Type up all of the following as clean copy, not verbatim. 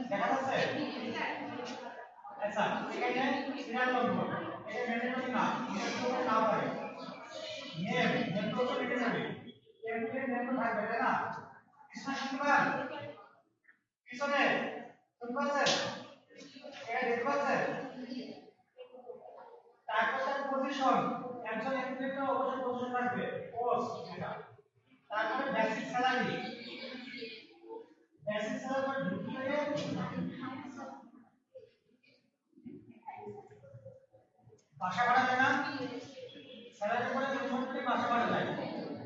দেখা যাচ্ছে আচ্ছা এখানে সিরিয়াল নম্বর এটা ম্যান্ডেটরি না এটা না পারে নেম তো কেটে যাবে এমনি নেম তো থাকবে তাই না কৃষ্ণ শুনবার পিছনে শুনতে পাচ্ছেন এটা দেখতে পাচ্ছেন তারপর তার পজিশন একজন অ্যাথলেট অবশ্যই পজিশন রাখবে পোস্ট এটা তারপরে বেসিক স্যালারি ঢুকিয়ে বাসা ভাড়া দেয় না স্যালারি করে মোটামুটি বাসা ভাড়া দেয়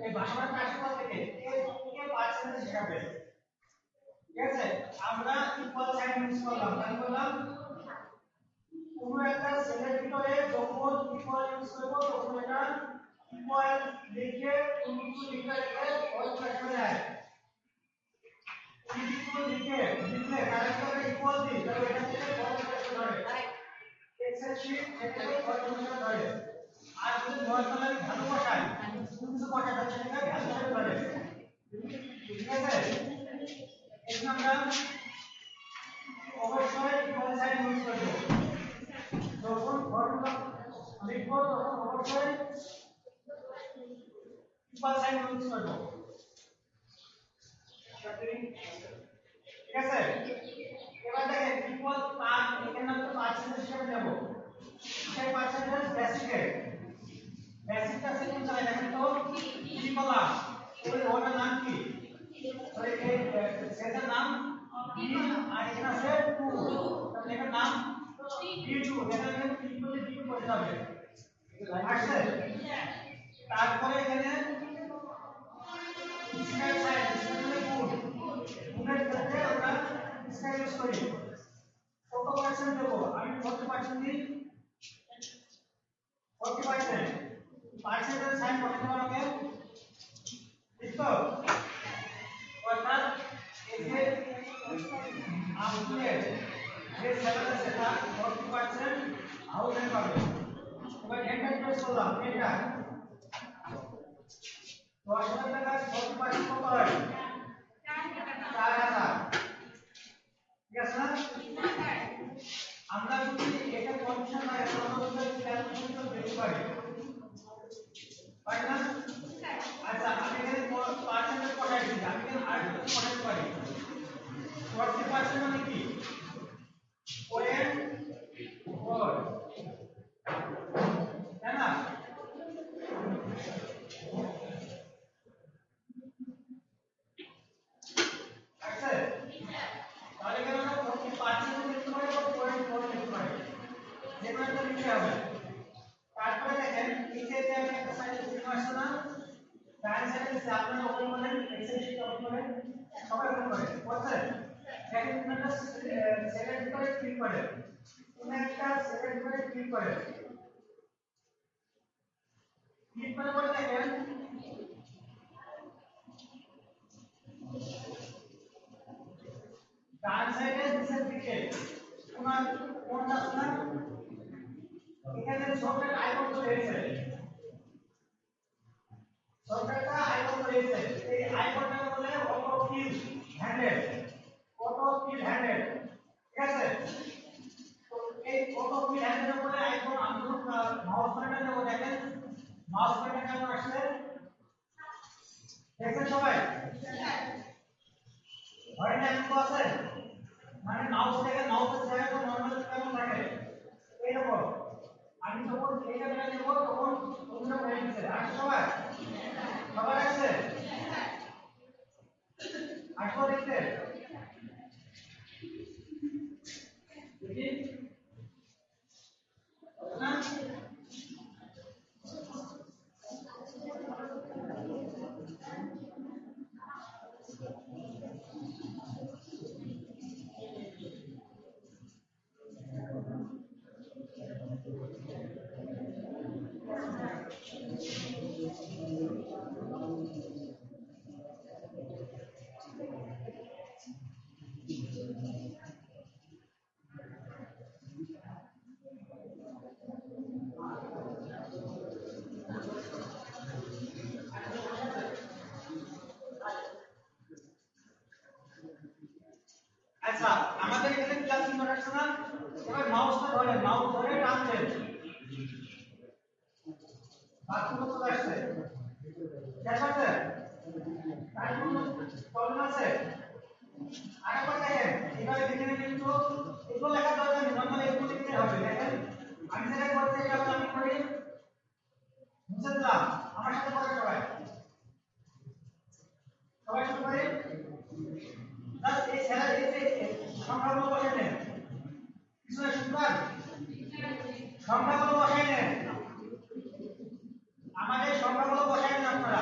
এই বাসা ভাড়া কাজ করা থেকে কে পার্সেন্টেজ হিসাবে ঠিক আছে আমরা ইকুয়াল সাইন ইউজ করলাম তাই বললাম কোনো একটা সেলের ভিতরে যখন ইকুয়াল ইউজ করব তখন এটা ইকুয়াল লিখে ইনটু লিখে রেখে ওই হিসাবে যায় ইনটু লিখলে কারেক্টভাবে ইকুয়াল দিই তাহলে এটা থেকে বড় হিসাবে ধরে এক্সেল শিট এটাকে বড় হিসাবে ধরে আর যদি নরমালি ভ্যালু বসাই কিছু বসাই তাহলে সেটাকে ভ্যালু হিসাবে ধরে ঠিক আছে এই আমরা অবশ্যই ইকুয়াল সাইন ইউজ করব যখন ফর্মুলা লিখব তখন অবশ্যই ইকুয়াল সাইন ইউজ করব ঠিক আছে এবার দেখেন ইকুয়াল পার এখানে আমরা পার্সেন্টেজ হিসেবে নেব সেই পার্সেন্টেজ বেসিকটা সেকেন্ড চাই দেখেন তো কি বলা ওই ওটার নাম কি তাহলে এই সেটার নাম বি আর এখানে আছে 2 তাহলে এটার নাম b2 এখানে b2 তে b2 বসে যাবে আসছে তারপরে এখানে স্কয়ার সাইড মানে গুণের ক্ষেত্রে আমরা স্কয়ার ইউজ করি কত পার্সেন্ট দেব আমি 40% দিই 40% পার্সেন্টেজ সাইন বসাতে পারবে ঠিক তো অর্থাৎ এই যে আপনাদের যে সেটা সেটা 40% আউটলাইন পাবে এবার এন্টার প্রেস করলাম এন্টার 10,000 টাকা 40% কত হয় 4,000 ঠিক আছে না আমরা যদি এটা কন্ডিশন না এটা আমরা ক্যালকুলেশন বেশি পারি না আচ্ছা আমি এখানে পার্সেন্টেজ পড়াই দিই আমি এখানে আর কিছু পড়াইতে পারি 40% মানে কি 0.4 তাই না আচ্ছা তাহলে এখানে আমরা 40% লিখতে পারি বা 0.4 লিখতে পারি যেটা একটা লিখতে হবে তারপরে দেখেন নিচে যে আমি একটা সাইডে লিখে আসছে না ডান সাইডে যে আপনারা ওপেন করেন এক্সেল শিট ওপেন করেন সবাই ওপেন করেন বুঝছেন দেখেন একটা সেকেন্ড ভিতরে ক্লিক করেন কোন একটা সেকেন্ড ভিতরে ক্লিক করেন ক্লিক করে পরে দেখেন ডান সাইডে নিচের দিকে তোমার কোনটা আছে না এখানে সফটওয়্যার আইকন চলে এসেছে সফটওয়্যারটা আইকন চলে এসেছে এই আইকনটা বলে অটো কিল হ্যান্ডেল ঠিক আছে তো এই অটো কিল হ্যান্ডেলের উপরে আইকন আমি মাউস পয়েন্টার দেবো দেখেন মাউস পয়েন্টার কেমন আসছে দেখেন সবাই হয় না এমন আছে মানে মাউস থেকে মাউসের জায়গাটা নরমাল কেমন থাকে এইরকম আমি যখন এইটা নেব তখন অন্য হয়ে গেছে আসছে সবাই সবার আসছে আসবো দেখতে দেখি না আচ্ছা আমাদের এখানে ক্লাস ইনভার্টার আছে না এবার মাউসটা ধরে মাউস ধরে টানছেন বাথরুম চলে আসছে শেষ আছে তার কোনো প্রবলেম আছে আরেকবার দেখেন এবারে দেখে নেবেন কিন্তু এগুলো লেখা দরকার নেই নরমালি এগুলো লিখতে হবে দেখেন আমি যেটা করছি এটা আমি করি মুছে দিলাম আমার সাথে পড়ে সবাই সবাই শুরু করি জাস্ট এই সেরা এই সংখ্যাগুলো বসে নেন কিছু শুনবেন সংখ্যাগুলো বসাই নেন আমাদের সংখ্যাগুলো বসাই নেন আপনারা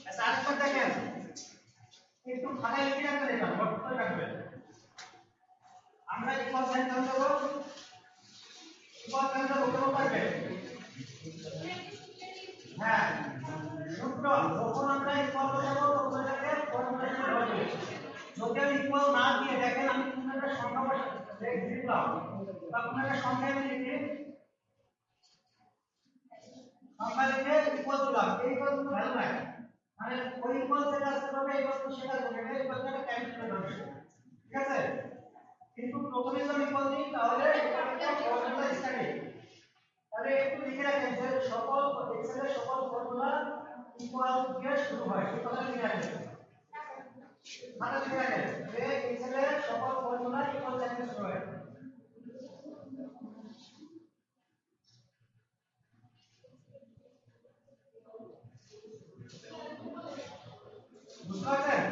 আচ্ছা আরেকবার দেখেন একটু খাতায় লিখে রাখতে দেখলাম নোট করে রাখবেন আমরা ইকুয়াল সাইন দেব ইকুয়াল সাইন দেব কেমন পারবে হ্যাঁ সূত্র যখন আমরা ইকুয়াল বসাবো তখন এটাকে ফর্মুলেশন হবে যদি আমি ইকুয়াল না দিয়ে দেখেন আমি কোনো একটা সংখ্যা বসাই লিখলাম বা কোনো একটা সংখ্যা আমি লিখি সংখ্যা লিখে ইকুয়াল দিলাম এই কোনো ভ্যালু নাই মানে ওই ইকুয়াল সেটা আসতে হবে এই বস্তু সেটা হবে এই কথাটা ক্যালকুলেট হবে ঠিক আছে কিন্তু প্রথমে যদি ইকুয়াল দিই তাহলে এটা ফর্মুলা স্ট্যাটিক তাহলে একটু লিখে রাখেন যে সকল এক্সেল এর সকল ফর্মুলা ইকুয়াল দিয়ে শুরু হয় এই কথা লিখে রাখেন মানে লিখে রাখেন যে এক্সেল এর সকল ফর্মুলা ইকুয়াল দিয়ে শুরু হয় বুঝতে পারছেন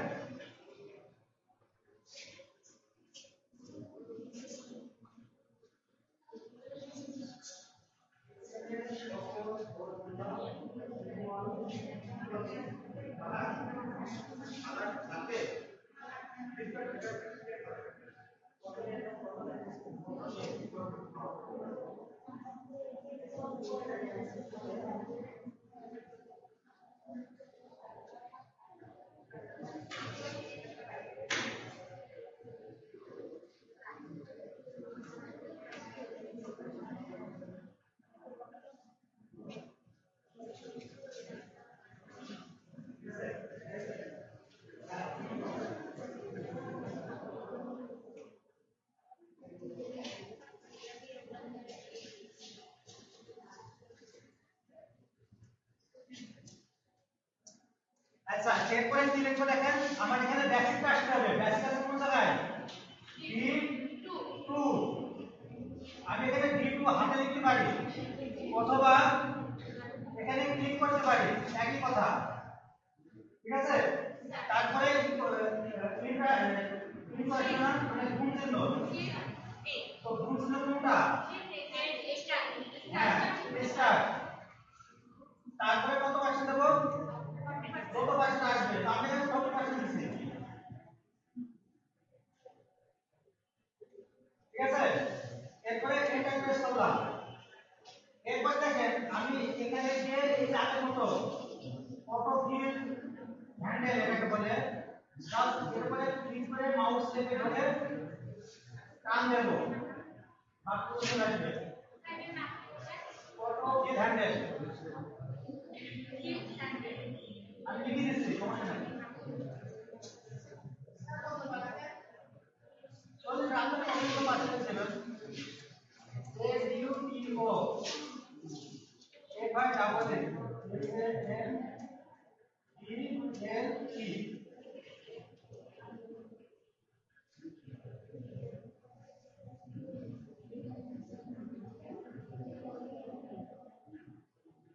আচ্ছা এরপরে কি লিখবো দেখেন আমার এখানে বেসিকটা আসতে হবে বেসিক আছে কোন জায়গায় D2 আমি এখানে D2 হাতে লিখতে পারি অথবা এখানে ক্লিক করতে পারি একই কথা ঠিক আছে তারপরে তিনটা তিন পাঁচটা মানে গুণ চিহ্ন তো গুণ চিহ্ন কোনটা হ্যাঁ স্টার তারপরে কত পার্সেন্ট দেব কত পার্সেন্ট আসবে তো আমি এখানে 40% দিচ্ছি ঠিক আছে এরপরে এন্টার প্রেস করলাম এরপর দেখেন আমি এখানে যে এই চারের মতো অটো ফিল হ্যান্ডেল এটাকে বলে জাস্ট এরপরে ক্লিক করে মাউস চেপে ধরে টান দেব মাত্র চলে আসবে অটো ফিল হ্যান্ডেল আমি লিখে দিচ্ছি সমস্যা নেই চলো রাখো অনেকগুলো পাশে দেবেন AUTO এবার ডাবল এ ANELE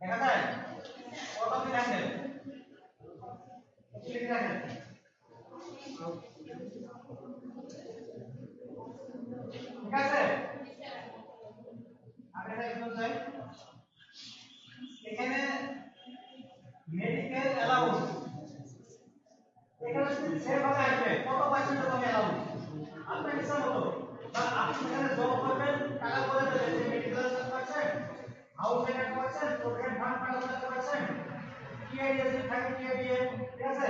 দেখা যায় কত কি রাখেন লিখে রাখেন ঠিক আছে আগে একদম যাই এখানে মেডিকেল অ্যালাউন্স এখানে সেভাবে আসবে কত পার্সেন্ট হবে অ্যালাউন্স আপনার ইচ্ছা মতো বা আপনি এখানে জব করবেন টাকা বলে দেবেন যে medical percent housing percent provident fund percent TIS থাকে টিআইডিএ ঠিক আছে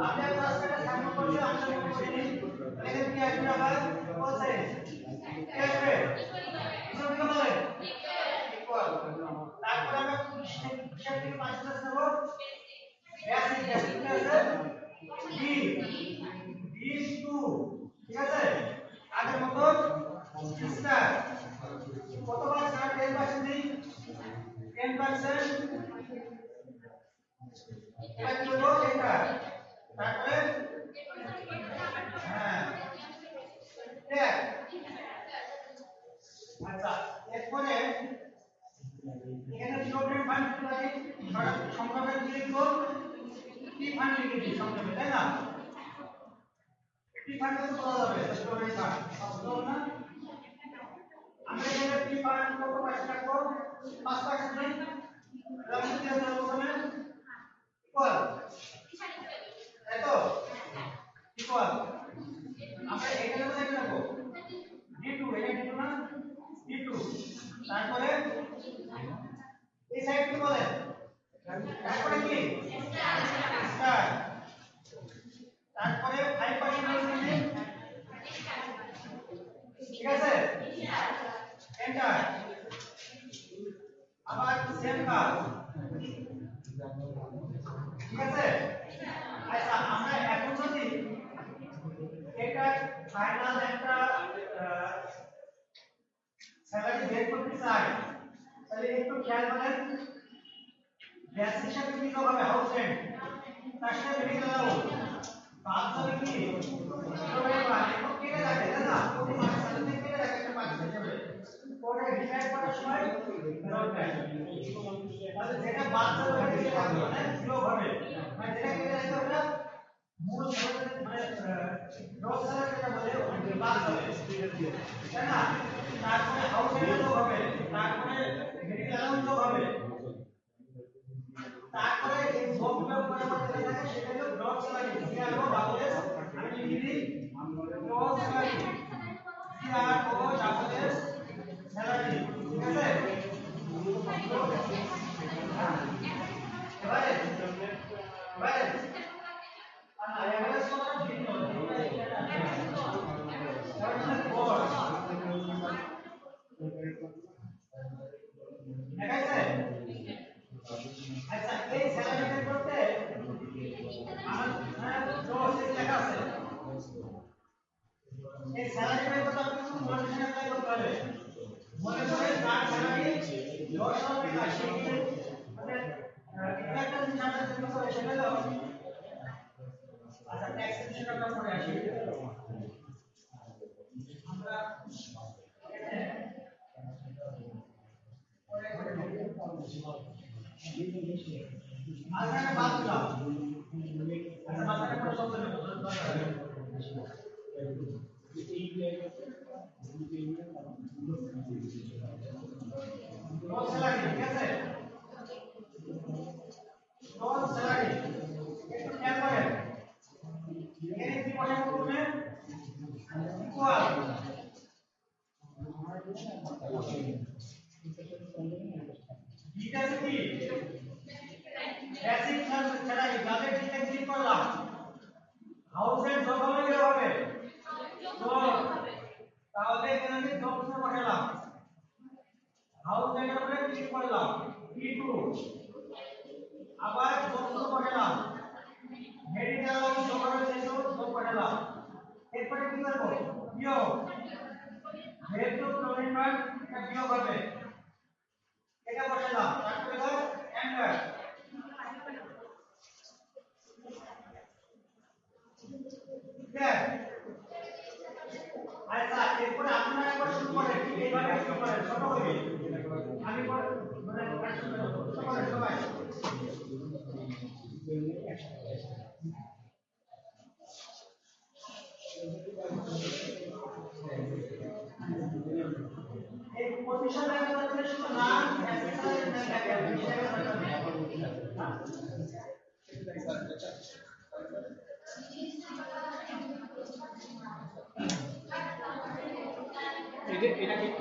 আপনি একটা রাস্তাটা সামনে করলে আমরা মনে করি এখানে কি আসবে আবার বলছে কি আসবে কিছু কি বলে ইকুয়াল তারপর আমরা হিসাব থেকে পার্সেন্টেজ নেব বেসিক আছে D2 ঠিক আছে আগের মতো স্টার কতবার স্টার 10% দিই 10% এটা কি হলো এটা তারপরে হ্যাঁ ট্যাগ আচ্ছা এরপরে এখানে প্রভিডেন্ট ফান্ড কি সংখ্যাটা কি লিখবো কি ফান্ড লিখে দিই সংখ্যাটা তাই না কি ফান্ড তো বলা যাবে প্রভিডেন্ট ফান্ড বুঝলো না আমরা এখানে কি ফান্ড কত পার্সেন্ট রাখবো 5% নেই তাহলে কি হবে প্রথমে ইকুয়াল এত ইকুয়াল আমরা এখানে কোথায় রাখবো D2 এটা D2 না D2 তারপরে এই সাইড কি বলে তারপরে কি স্টার তারপরে 5% দিন ঠিক আছে এন্টার আবার সেম কাজ ঠিক আছে আচ্ছা আমরা এখন যদি এটা ফাইনাল একটা স্যালারি বের করতে চাই তাহলে একটু খেয়াল করেন বেসিক সাথে কি হবে হাউস রেন্ট তার সাথে মেডিকেল অ্যালাউন্স বাদ যাবে কি কিভাবে পাবে কেটে যাবে তাই না প্রতি মাসের সাথে কেটে যাবে একটা পার্সেন্ট হিসেবে পরে ডিসাইড করার সময় ফেরত দেয় তাহলে যেটা বাদ যাবে সেটা মানে জিরো হবে মানে যেটা কেটে যাবে ওটা মূল স্যালারি মানে গ্রস স্যালারি যেটা বলে ওটা বাদ যাবে তাই না তারপরে হাউস রেন্ট হবে তারপরে মেডিকেল অ্যালাউন্স হবে তারপরে এই জবগুলো উপরে আমাদের যেটা থাকে সেটা হলো gross salary CRO double S আমি লিখে দিই gross salary CRO double S salary ঠিক আছে এবারে এভারেজ কত ভিন্ন দেখাইছে আচ্ছা এই স্যালারি বের করতে আমার জোস লেখা আছে এই স্যালারি বের করতে আপনি কোন কন্ডিশন অ্যাপ্লাই করতে হবে মনে করেন তার স্যালারি 10,000 টাকা সেই মানে এটা একটা জিনিস আমরা যেটা করে সেটা হলো আচ্ছা ট্যাক্স বিষয়টা আমরা পরে আসি আমরা আচ্ছা বাদ দিলাম আচ্ছা বাদ করে শব্দ নেব টোটাল স্যালারি ঠিক আছে টোটাল স্যালারি একটু খেয়াল করেন এখানে কি বসাবো প্রথমে ইকুয়াল ডিটেইলস কি বেসিক স্যালারি যাদের ডিটেইলস ক্লিক করলাম হাউসের জব হলে হবে তো তাহলে এখানে আমি জব বসালাম হাউস লেখার উপরে ক্লিক করলাম E2 আবার জব বসালাম হেডিং এর জব রয়েছে তো জব বসালাম এরপরে কি করব বিয়োগ যেহেতু প্রবলেম এটা বিয়োগ হবে এটা বসালাম তারপরে দাও এন্টার ঠিক আছে আচ্ছা এরপরে আপনারা একবার শুরু করেন এইভাবে শুরু করেন ছোট করে আমি মানে সবাই এই পজিশন লাগাতে হলে শুধু নাম অ্যাসেসর নাম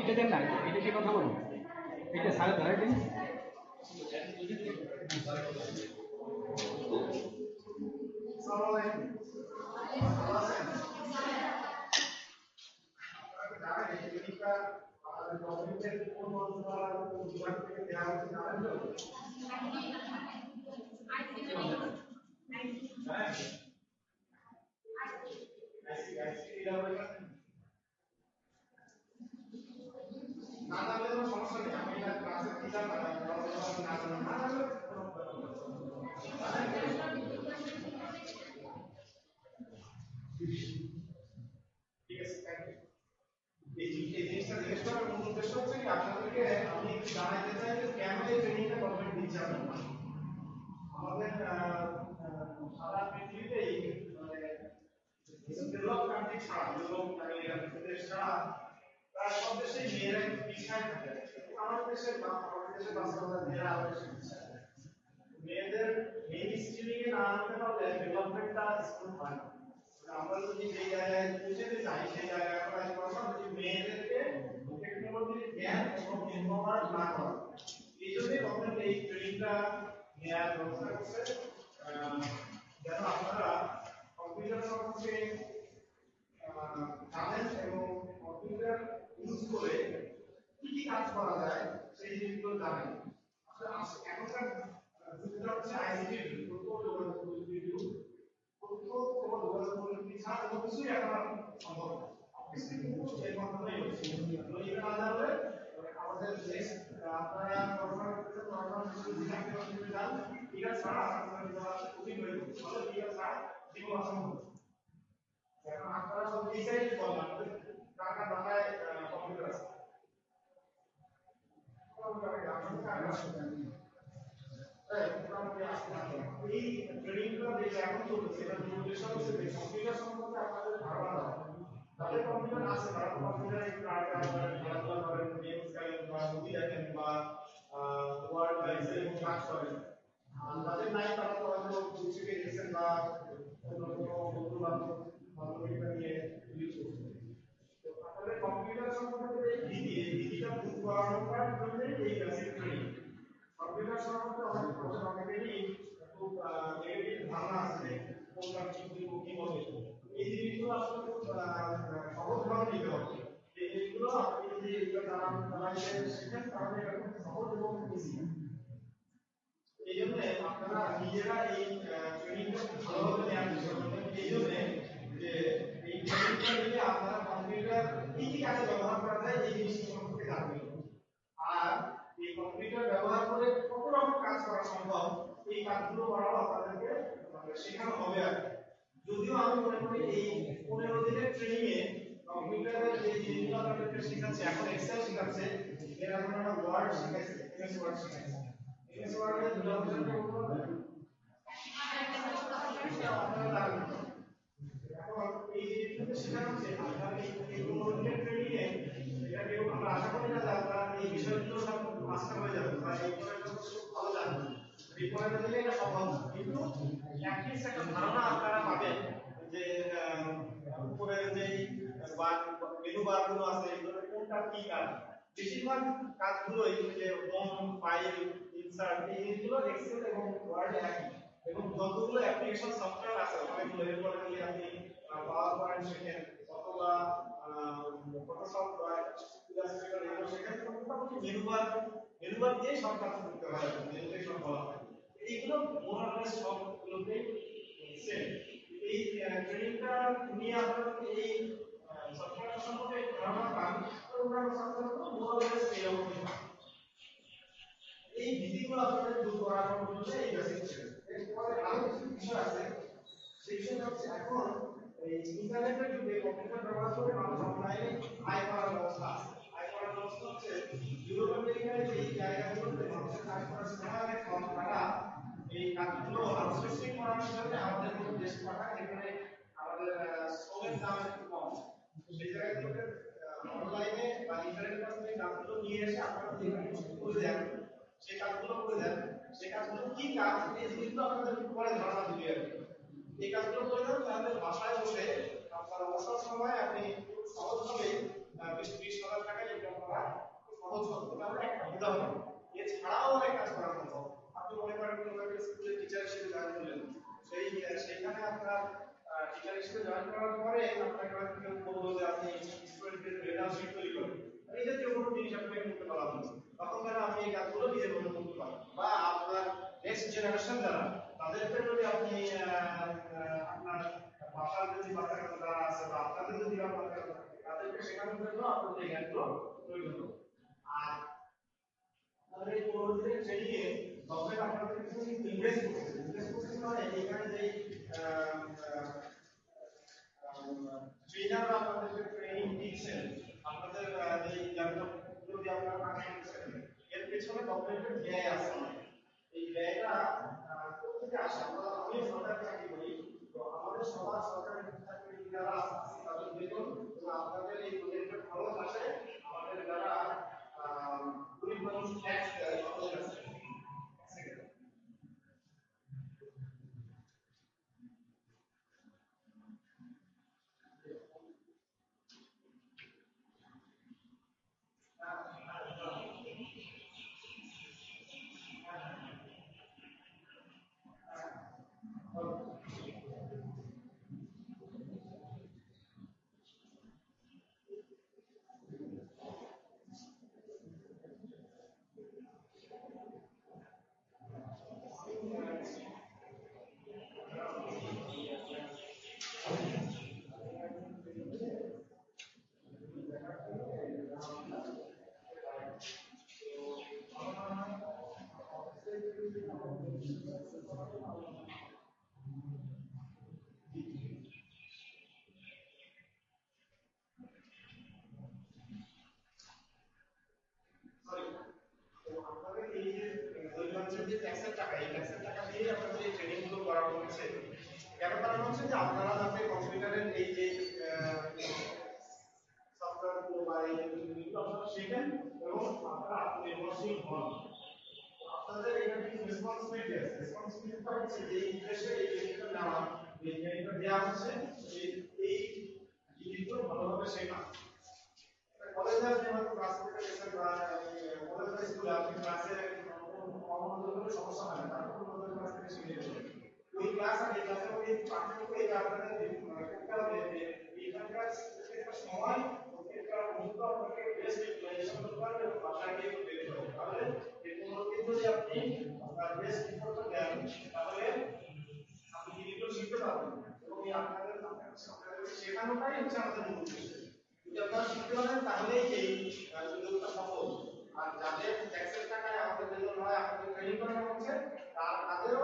এটা দেন না এটা কি কথা বলুন এটা সাড়ে ধরাই দিন সারা পৃথিবীতেই মানে ডেভেলপ কান্ট্রি ছাড়া ডেভেলপ দেশ ছাড়া প্রায় সব দেশেই মেয়েরা একটু পিছায় থাকে আমাদের দেশের বাস্তবতা মেয়েরা আমাদের দেশে পিছায় মেয়েদের মেইন স্ট্রিমিং এ না আনতে পারলে ডেভেলপমেন্টটা স্কুল হয় না আমরা যদি যে জায়গায় পৌঁছতে চাই সেই জায়গায় আমরা যদি মেয়েদেরকে টেকনোলজির জ্ঞান এবং ইনভলভ না করা এই জন্যই গভর্নমেন্ট এই ট্রেনিংটা নেওয়ার ব্যবস্থা করছে যেন আপনারা কম্পিউটার সম্পর্কে জানেন এবং কম্পিউটার ইউজ করে কি কি কাজ করা যায় সেই জিনিসগুলো জানেন এখনকার যুগটা হচ্ছে আইসিটির তথ্য যোগাযোগ প্রযুক্তির যুগ তথ্য ও যোগাযোগ প্রযুক্তি ছাড়া কোনো কিছুই এখন সম্ভব না এর মাধ্যমেই হচ্ছে এটা না জানলে আমাদের দেশ আপনারা পড়াশোনা করতেছেন পড়াশোনা শেষে যান এটা ছাড়া আপনারা কঠিন হয়ে যাবে ফলে এটা ছাড়া জীবন অসম্ভব এখন আপনারা সব এই সাইডে বলেন আমাদের কার বাসায় কম্পিউটার আছে এই ট্রেনিংটা যে এখন চলছে এটা উদ্দেশ্য হচ্ছে যে কম্পিউটার সম্পর্কে আপনাদের ধারণা দেওয়া তাদের কম্পিউটার আছে তারা কম্পিউটারে খেলাধুলা করেন গেমস খেলেন বা মুভি দেখেন বা ওয়ার্ড বা এক্সেল কাজ করেন তাদের নাই তারা তো হয়তো বুঝিয়ে দেখছেন বা অন্য কোনো বন্ধু বান্ধবীরা নিয়ে ইউজ করছেন তো আপনাদের কম্পিউটার সম্পর্কে যে ভিডিটা বুক করানোর জন্যই এই বেসিক ট্রেনিং কম্পিউটার সম্পর্কে অনেকেরই খুব নেগেটিভ ধারণা আছে কোনটা কি বলে এই জিনিসগুলো আসলে খুব সহজভাবে নিতে হবে এই জিনিসগুলো আপনি যদি তারা শিখেন তাহলে এটা খুব সহজ এবং ইজি এই জন্য আপনারা নিজেরা এই ট্রেনিংটা ভালোভাবে নেওয়ার চেষ্টা করবেন এই জন্য যে এই ট্রেনিংটা নিলে আপনারা কম্পিউটার কি কি কাজে ব্যবহার করা যায় এই জিনিসটা সম্পর্কে জানবেন আর এই কম্পিউটার ব্যবহার করে কত রকম কাজ করা সম্ভব এই কাজগুলো করাও আপনাদেরকে শেখানো হবে আর কি। যদিও আমি মনে করি এই 15 দিনের ট্রেনিং এ কম্পিউটারের যে জিনিসগুলো আপনাদেরকে শেখাচ্ছে, এখন এক্সেল শেখাচ্ছে, এর আগে আমরা ওয়ার্ড শিখাইছি, এমএস ওয়ার্ড শিখাইছি। এমএস ওয়ার্ডে দুটো অপশন করতে হবে। আপনারা জানেন এখন এই জিনিসগুলো শেখানো হচ্ছে, আপনারা এই 15 দিনের ট্রেনিং এ এটা কেউ আমরা আশা করি না যে আপনারা এই বিষয়গুলো সব মাস্টার হয়ে যাবেন বা এই বিষয়গুলো খুব ভালো জানবেন। রিপোর্টে দিলে এটা সম্ভব না, কিন্তু অ্যাটলিস্ট একটা ধারণা আপনারা পাবেন যে উপরে যে মেনু বারগুলো আছে এগুলো কোনটা কি কাজ। বেশিরভাগ কাজগুলো এই যে হোম, ফাইল, ইনসার্ট এই জিনিসগুলো এক্সেল এবং ওয়ার্ডে একই, এবং যতগুলো অ্যাপ্লিকেশন সফটওয়্যার আছে অনেকগুলো, এরপরে যদি আপনি পাওয়ার পয়েন্ট শেখেন অথবা ফটোশপ বা ইলাস্ট্রেটর এগুলো শেখেন, মোটামুটি মেনু বার দিয়ে সব কাজ করতে হয়, মেনুতে সব বলা হয়। এইগুলো মোরালেস সবগুলোতেই সেম। এই ট্রেনিংটা নিয়ে আপনারা এই সফটওয়্যার সম্পর্কে ধারণা পান, তো অন্যান্য সফটওয়্যারগুলো মোরালেস এরকমই হয়। এই ভিত্তিগুলো আপনাদের দূর করার জন্য এই বেসিক ছিল। এরপরে আরো কিছু বিষয় আছে, সেই বিষয়টা হচ্ছে এখন এই ইন্টারনেটের যুগে কম্পিউটার ব্যবহার করে মানুষ অনলাইনে আয় করার ব্যবস্থা আছে। আয় করার ব্যবস্থা হচ্ছে ইউরোপ আমেরিকায় যে জায়গাগুলোতে মানুষের কাজ করার সময় অনেক কম, তারা এই কাজগুলো আউটসোর্সিং করার জন্য আমাদের মতো দেশে পাঠায়, যেখানে আমাদের শ্রমের দাম একটু কম। সেই জায়গাগুলোতে অনলাইনে বা ইন্টারনেট মাধ্যমে কাজগুলো নিয়ে এসে আপনারা যে কাজগুলো করে দেন, সেই কাজগুলো করে দেন, সেই কাজগুলো কি কাজ এই জিনিসগুলো আপনাদের পরে ধারণা দিবে আর কি। এই কাজগুলো করে দেন, তাহলে বাসায় বসে আপনার অবসর সময় আপনি খুব সহজভাবে 20,000 টাকা ইনকাম করা খুব সহজ হবে। তাহলে একটা উদাহরণ, এছাড়াও অনেক কাজ করা সম্ভব। আপনি মনে করেন কোনো একটা স্কুলে টিচার হিসেবে জয়েন করলেন, সেইখানে আপনার টিচার হিসেবে জয়েন করার পরে আপনাকে হয়তো কেউ বললো যে আপনি স্টুডেন্টদের রেজাল্ট শিট তৈরি করেন, এই জাতীয় কোনো জিনিস আপনাকে করতে বলা হলো, তখন যেন আপনি এই কাজগুলো নিজের মতো করতে পারেন। বা আপনার নেক্সট জেনারেশন যারা, তাদেরকে যদি আপনি আপনার বাসার যদি বাচ্চা কাচ্চা যারা আছে বা আপনাদের যদি বাচ্চা কাচ্চা থাকে, তাদেরকে শেখানোর জন্য আপনাদের এই জ্ঞানগুলো প্রয়োজন হবে। আর আমাদের এই 15 দিনের ট্রেনিং এ গভর্নমেন্ট আপনাদের কিছু ইনভেস্ট করছে মানে এখানে যে ট্রেনাররা আপনাদের ট্রেনিং দিচ্ছেন, আপনাদের এই ল্যাপটপগুলো দিয়ে আপনারা কাজ করছেন, এর পেছনে গভর্নমেন্টের ব্যয় আছে। এই ব্যয়টা কোথেকে আসে? আমি সরকারি চাকরি করি, তো আমাদের সবার সরকারি চাকরি যারা আছে তাদের বেতন এবং আপনাদের এই প্রজেক্টের খরচ আসে আমাদের যারা গরিব মানুষ ট্যাক্স দেয় তাদের কাছে। আপনাদের এই যে দৈনন্দিন যে ট্যাক্সের টাকা, এই ট্যাক্সের টাকা দিয়ে আপনাদের এই ট্রেনিং গুলো করানো হচ্ছে। কেন করানো হচ্ছে? যে আপনারা যাতে কম্পিউটারের এই যে সফটওয়্যার গুলো বা এই জিনিসগুলো আপনারা শেখেন এবং আপনারা আত্মনির্ভরশীল হন। আপনাদের এখানে কিছু রেসপন্সিবিলিটি আছে। রেসপন্সিবিলিটিটা হচ্ছে যে এই দেশে এই জিনিসটা নেওয়া, এই ট্রেনিংটা দেওয়া হচ্ছে, এই জিনিসগুলো ভালোভাবে শেখা। কলেজে আপনি হয়তো ক্লাস করতে গেছেন বা কলেজ বা স্কুলে আপনি ক্লাসে অন্যদের সমস্যা হয় না, তারপর অন্যদের ক্লাস থেকে শিখে যাবেন। ওই ক্লাস আর এই ক্লাসের মধ্যে পার্থক্য এটা আপনাদের করতে হবে যে এইখানকার প্রত্যেকটা সময় প্রত্যেকটা মুহূর্ত আপনাকে বেস্ট ইউটিলাইজেশন করতে হবে এবং বাসায় গিয়ে করতে হবে। তাহলে এই 15 দিন যদি আপনি আপনার বেস্ট ইফোর্টটা দেন, তাহলে আপনি জিনিসগুলো শিখতে পারবেন এবং এই আপনাদের শেখানোটাই হচ্ছে আমাদের মূল উদ্দেশ্য। যদি আপনারা শিখতে পারেন তাহলেই এই সুযোগটা সফল। আর যাদের ট্যাক্সের টাকায় আমাদের জন্য নয় আপনাদের ট্রেনিং করানো হচ্ছে, তাদেরও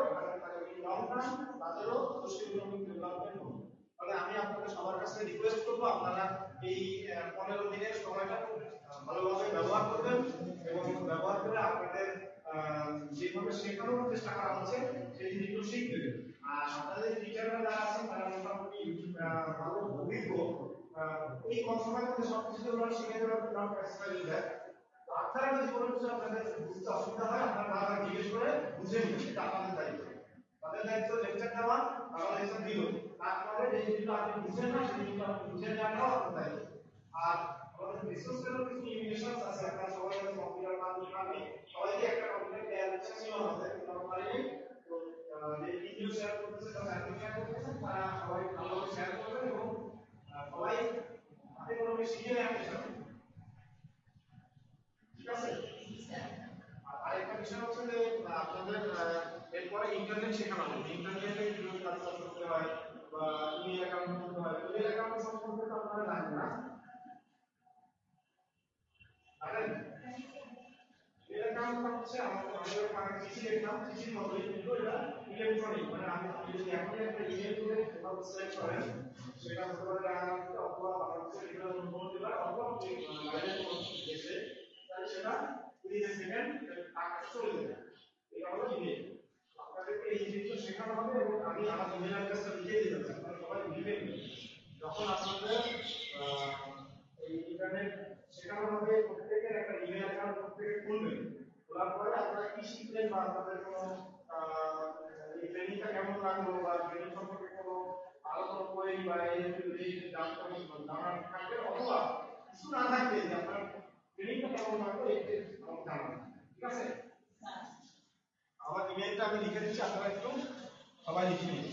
ভালোভাবে ব্যবহার করবেন এবং ব্যবহার করে আপনাদের যেভাবে শেখানোর চেষ্টা করা হচ্ছে সেই জিনিসগুলো শিখবেন। আর আপনাদের টিচাররা যারা আছেন তারা মোটামুটি ভালো অভিজ্ঞ, এই কম সময়ের মধ্যে সবকিছু ওরা শিখে দেওয়ার জন্য এক্সপার্ট দেয়। তো আপনারা যদি কোনো কিছু আপনাদের বুঝতে অসুবিধা হয় আপনারা বারবার জিজ্ঞেস করে বুঝে নিন, এটা আপনাদের দায়িত্ব। তাদের দায়িত্ব লেকচার দেওয়া, তারা লেকচার দিল, তারপরে যে জিনিসগুলো আপনি বুঝেন না সেই জিনিসগুলো আপনি বুঝে নেওয়াটাও আপনার দায়িত্ব। আর আমাদের বিশেষ করে কিছু লিমিটেশনস আছে, আপনারা সবাই জানেন কম্পিউটার মাধ্যমে আমি সবাইকে একটা কম্পিউটার কেয়ার ছিল আমাদের কিন্তু আমরা পারিনি। তো যে ভিডিও শেয়ার করতেছে বা সার্ভিস শেয়ার করতেছে তারা সবাই ভালোভাবে শেয়ার করবেন এবং সবাই হাতে কলমে শিখে নেওয়ার চেষ্টা করবেন। ঠিক আছে? আর আরেকটা বিষয় হচ্ছে যে আপনাদের এরপরে ইন্টারনেট শেখানো হবে। ইন্টারনেটে কিভাবে কাজ করতে হয় বা ইমেল অ্যাকাউন্ট করতে হয়, ইমেল অ্যাকাউন্ট সম্পর্কে তো আপনারা জানেন না। ইমেল অ্যাকাউন্টটা হচ্ছে আমাদের আগে চিঠি লিখতাম, চিঠির মতোই কিন্তু এটা ইলেকট্রনিক, মানে আপনি যদি এখনই একটা ইমেল করে কোথাও সেন্ড করেন সেটা হতে পারে রাঙামাটিতে অথবা বাংলাদেশের বিভিন্ন কোনো জেলায় অথবা বাইরের কোনো দেশে, তাহলে সেটা উইদিন এ সেকেন্ড টাকা চলে যাবে। এটা হলো ইমেল। আপনাদেরকে এই জিনিসটা শেখানো হবে এবং আমি আমার ইমেল অ্যাড্রেসটা লিখে দিতে চাই, আপনারা সবাই লিখে দিন। যখন আপনাদের এই ইন্টারনেট শেখানো হবে, প্রত্যেকের একটা ইমেল অ্যাকাউন্ট প্রত্যেকে খুলবেন। খোলার পরে আপনারা কি শিখলেন বা আপনাদের কোনো এই ট্রেনিংটা কেমন লাগলো বা ট্রেনিং সম্পর্কে কোনো আরো কোনো কোয়েরি বা এই জানার থাকবে অথবা কিছু না থাকলে যে আপনার ট্রেনিংটা কেমন লাগলো এই আমাকে জানাবেন। ঠিক আছে? আমার ইমেলটা আমি লিখে দিচ্ছি, আপনারা একটু সবাই লিখে নিন।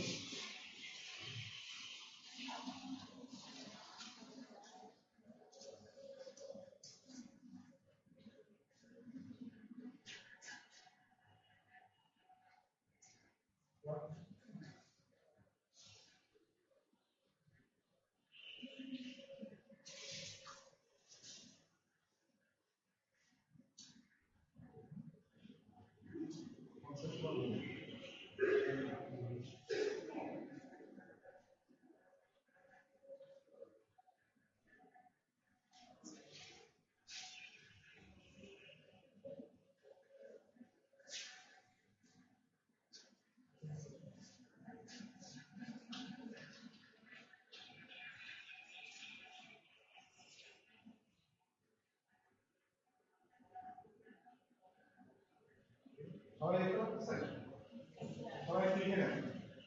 সবাই দেখতে পাচ্ছেন? সবাই লিখে নেন।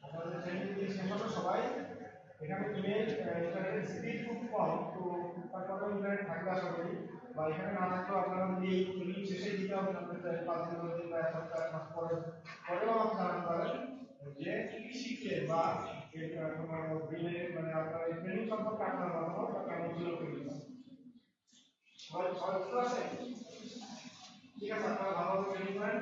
আপনাদের ট্রেনিং দিয়ে শেষ হবে সবাই। এখানে ইমেল ইন্টারনেট স্পিড খুব কম, তো তারপরে ইন্টারনেট থাকবে আশা করি, বা এখানে না থাকলেও আপনারা যদি ট্রেনিং শেষে দিতে হবে আপনাদের 5 দিন 10 দিন বা 1 সপ্তাহ 1 মাস পরে পরেও আমাকে জানাতে পারেন যে কি শিখলে বা কোনো দিনে মানে আপনার এই ট্রেনিং সম্পর্কে আপনার মতামত বা কেমন ছিল ট্রেনিং। সবাই সবাই বুঝতে পারছেন? ঠিক আছে, আপনারা ভালোভাবে ট্রেনিং করেন।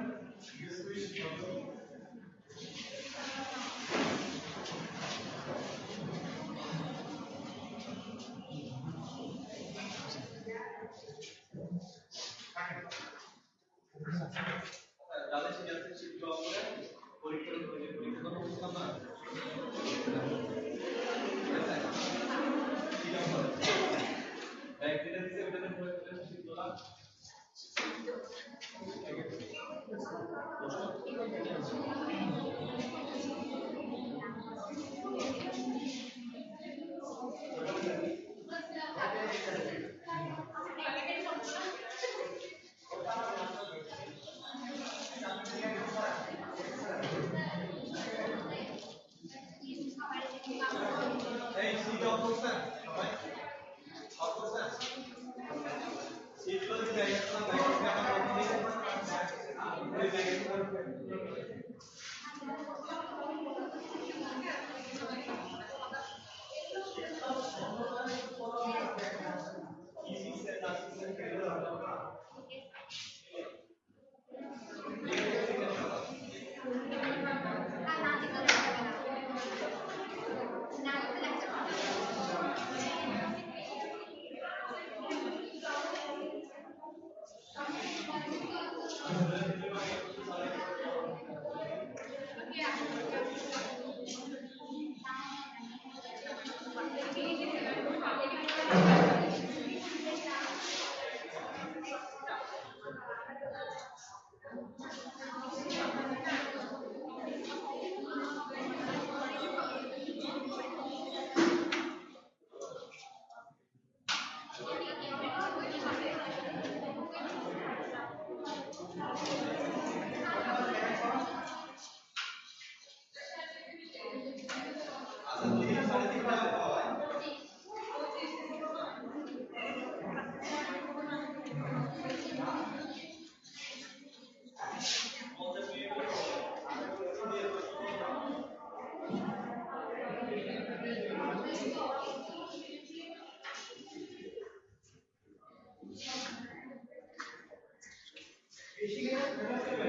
বেশি গেলে ভেতরে চলে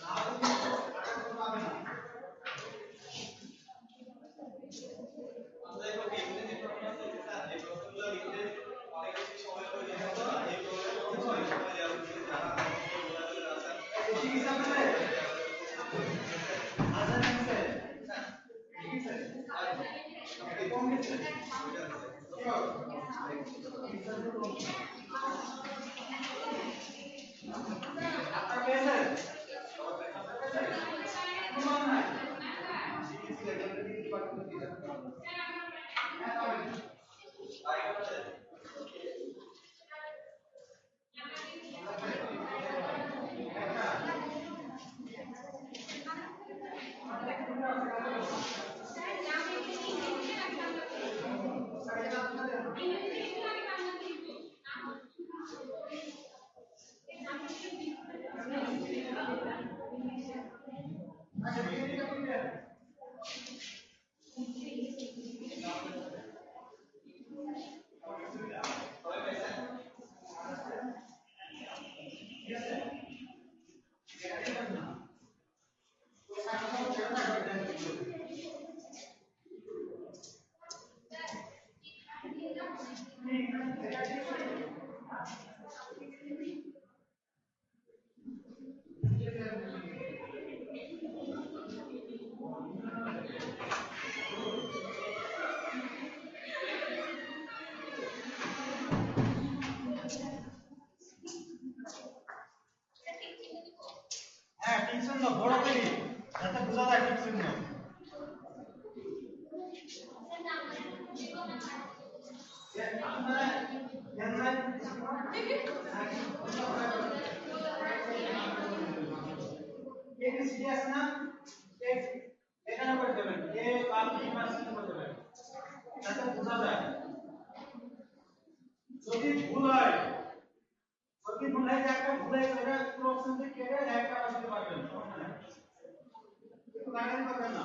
না হলে আটা পাবে না। আমরা এখন এখানে যে প্রশ্ন চলছে আর এই প্রশ্নগুলো লিখতে অনেক বেশি সময় হয়ে যায় তো এই প্রশ্নগুলো সময় দেওয়া উচিত যারা আছে বেশি কিছু আপনাদের আজান আছে ঠিক আছে আর কম গেছে আপনারা পেয়েছেন প্রমাণ নাই হ্যাঁ ঠিক চিহ্ন বড় করে যাতে বোঝা যায় ঠিক চিহ্ন আপনারা জানেন এই সিরিয়াস না এখানে করে দেবেন এ বাকি মাসিক করে দেবেন যাতে বোঝা যায় যদি ভুল হয় যে একটা ভুল হয় সেটা পুরো অপশন থেকে কেটে একটা আসতে পারবেন সমস্যা নাই একটু গাইডেন্স করবেন না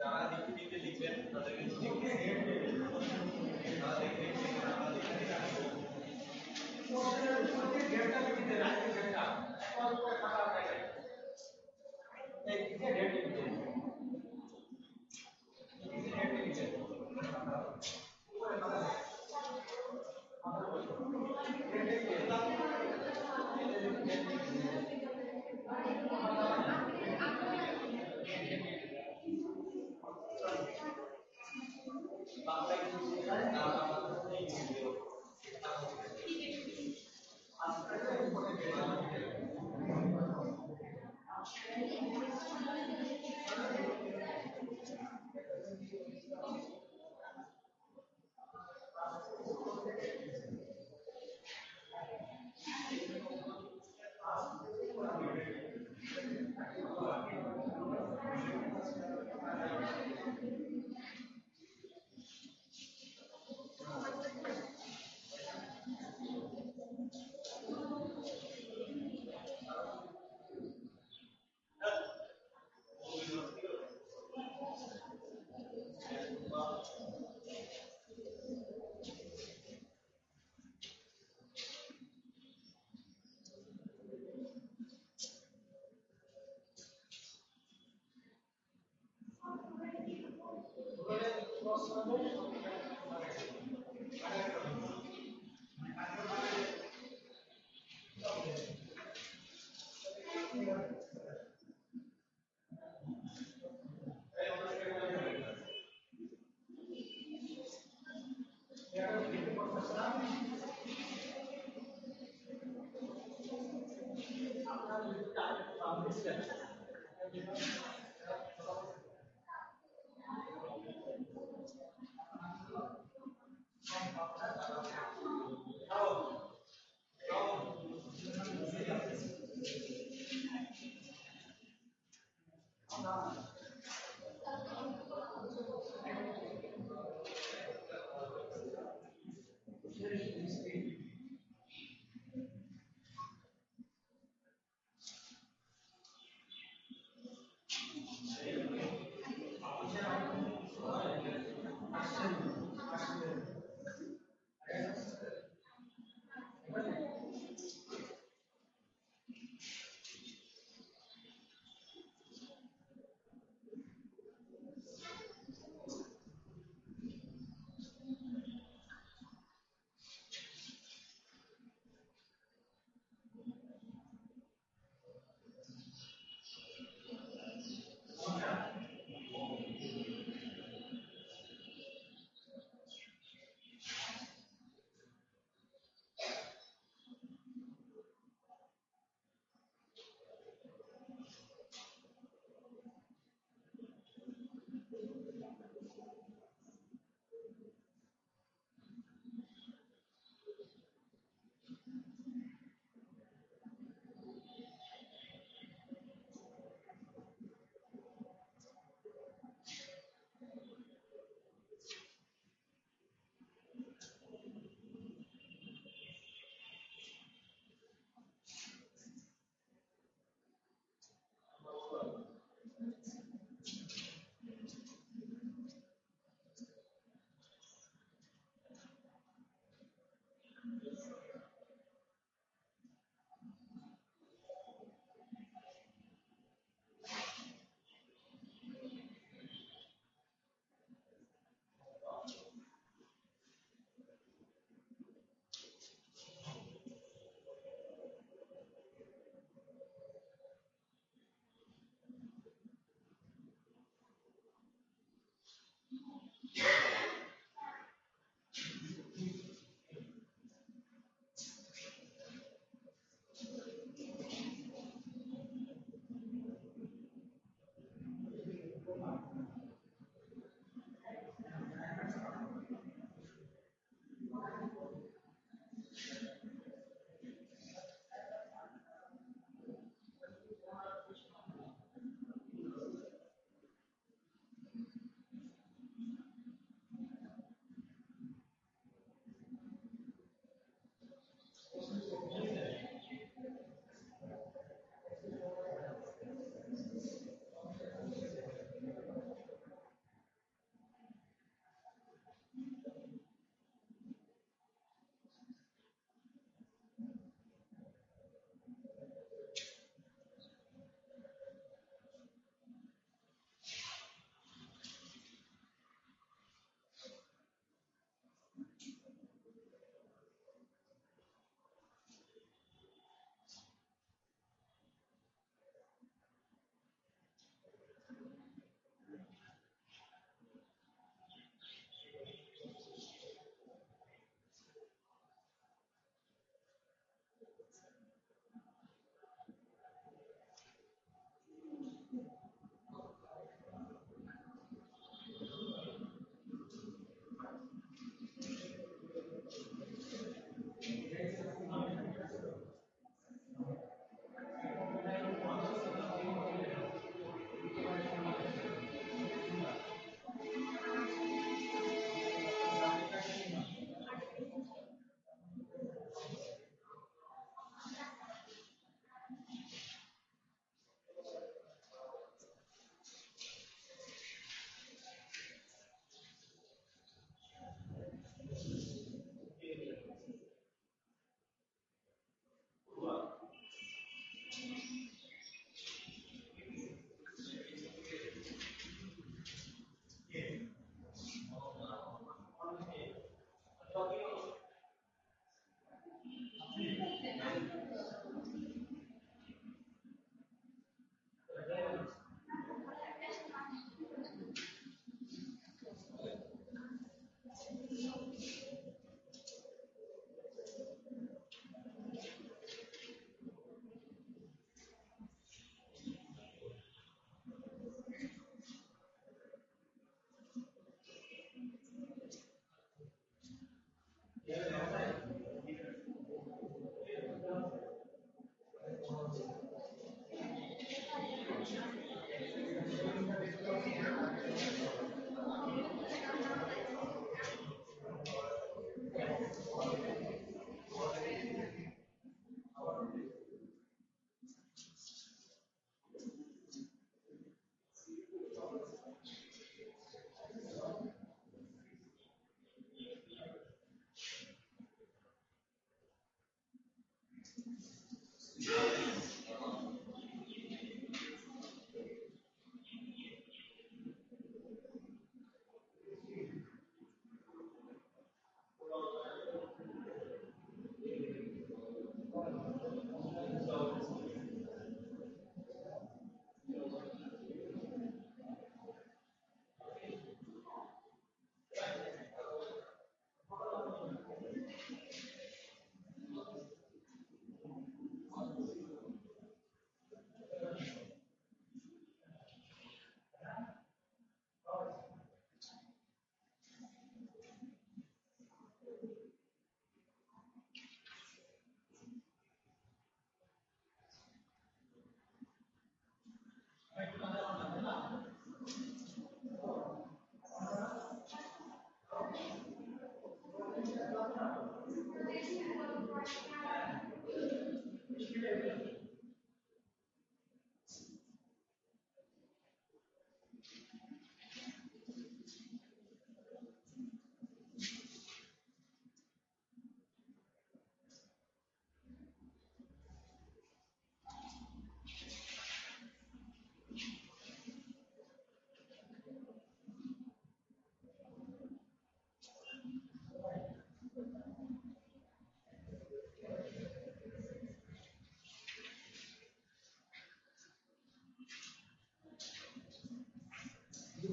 যারা লিখতে লিখবেন তাদের কিন্তু লিখতে যারা দেখতে তারা লিখতে ডেটটা লিখতে রাখতে ডেটটা কত করে টাকা লাগে এই যে ডেট লিখতে ডেট লিখতে উপরে টাকা করছিলেন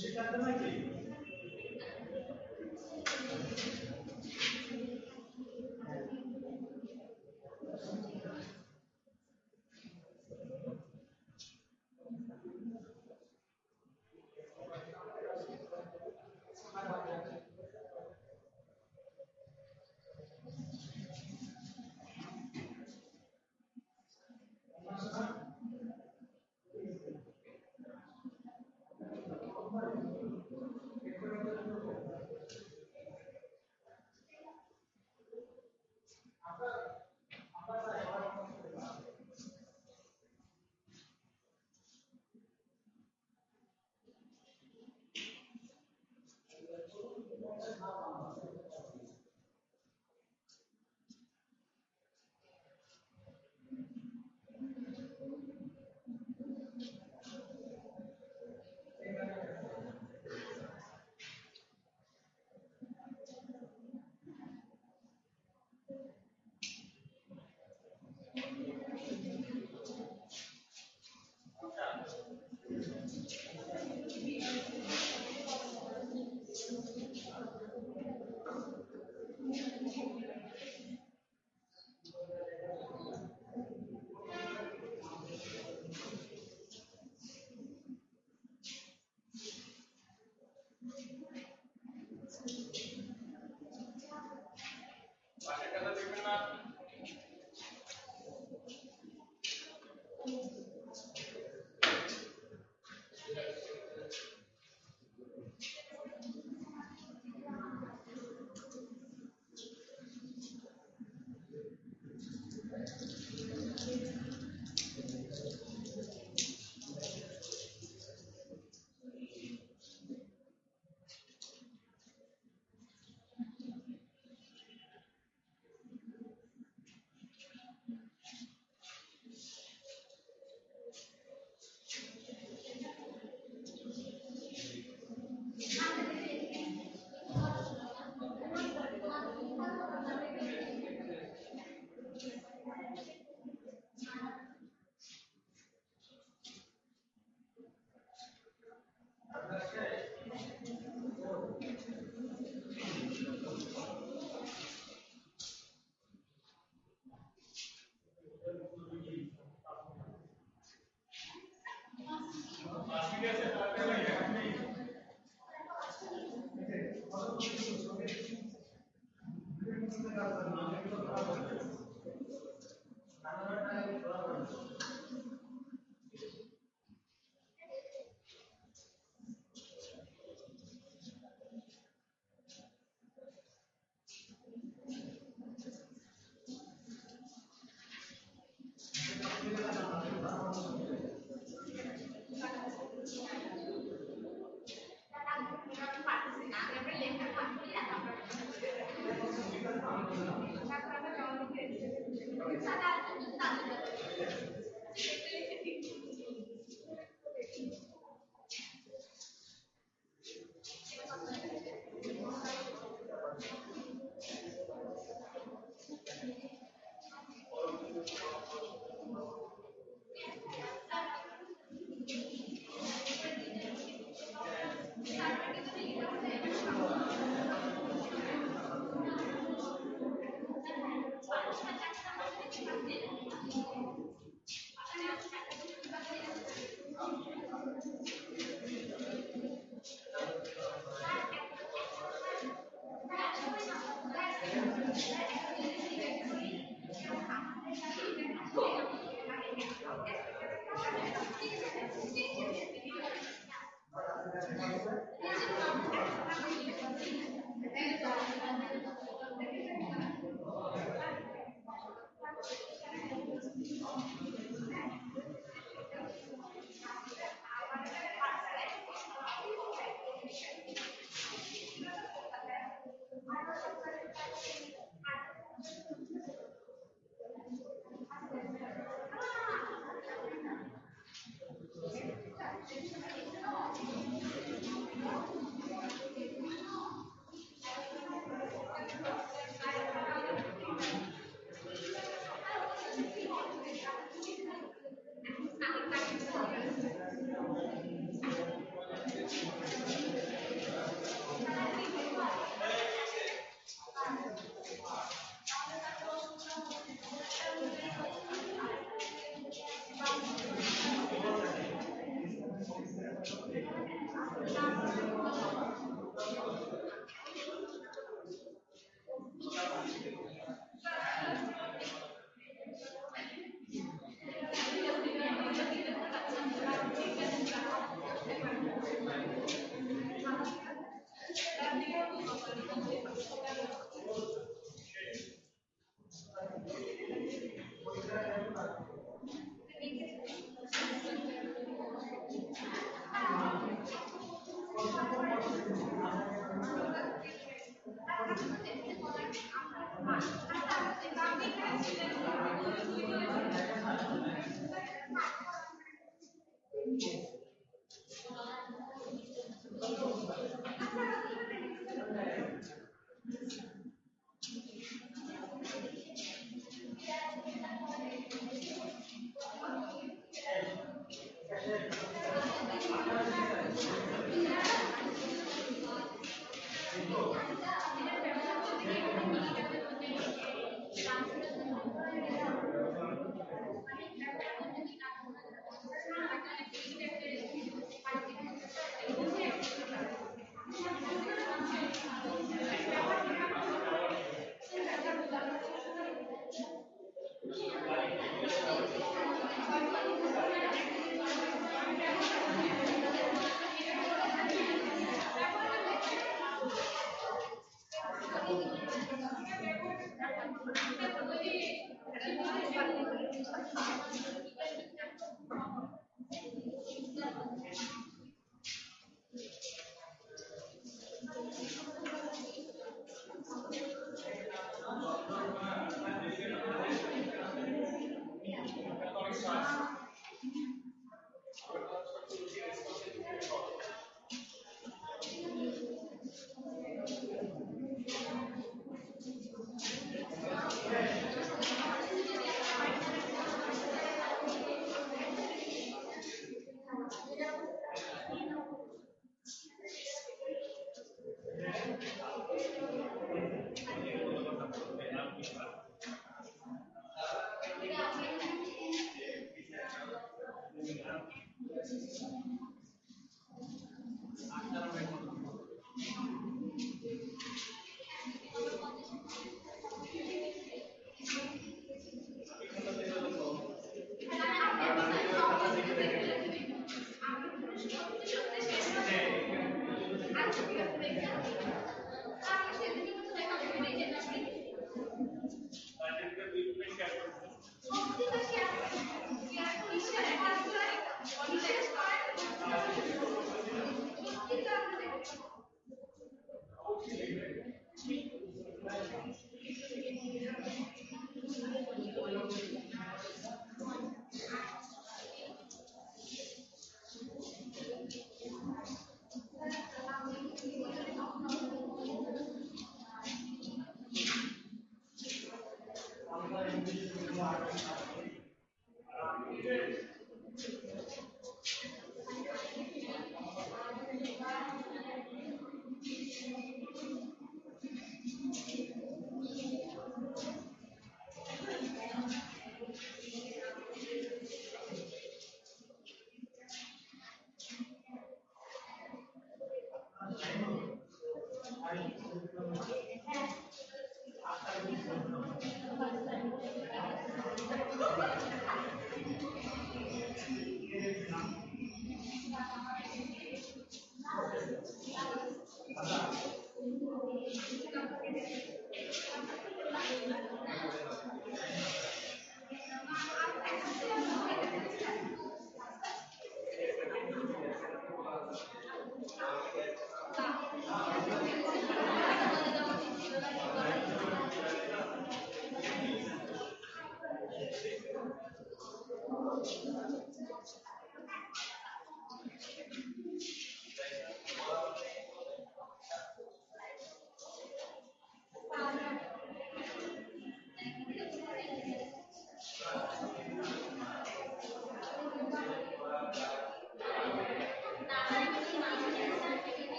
সেটা তো নাকি Kita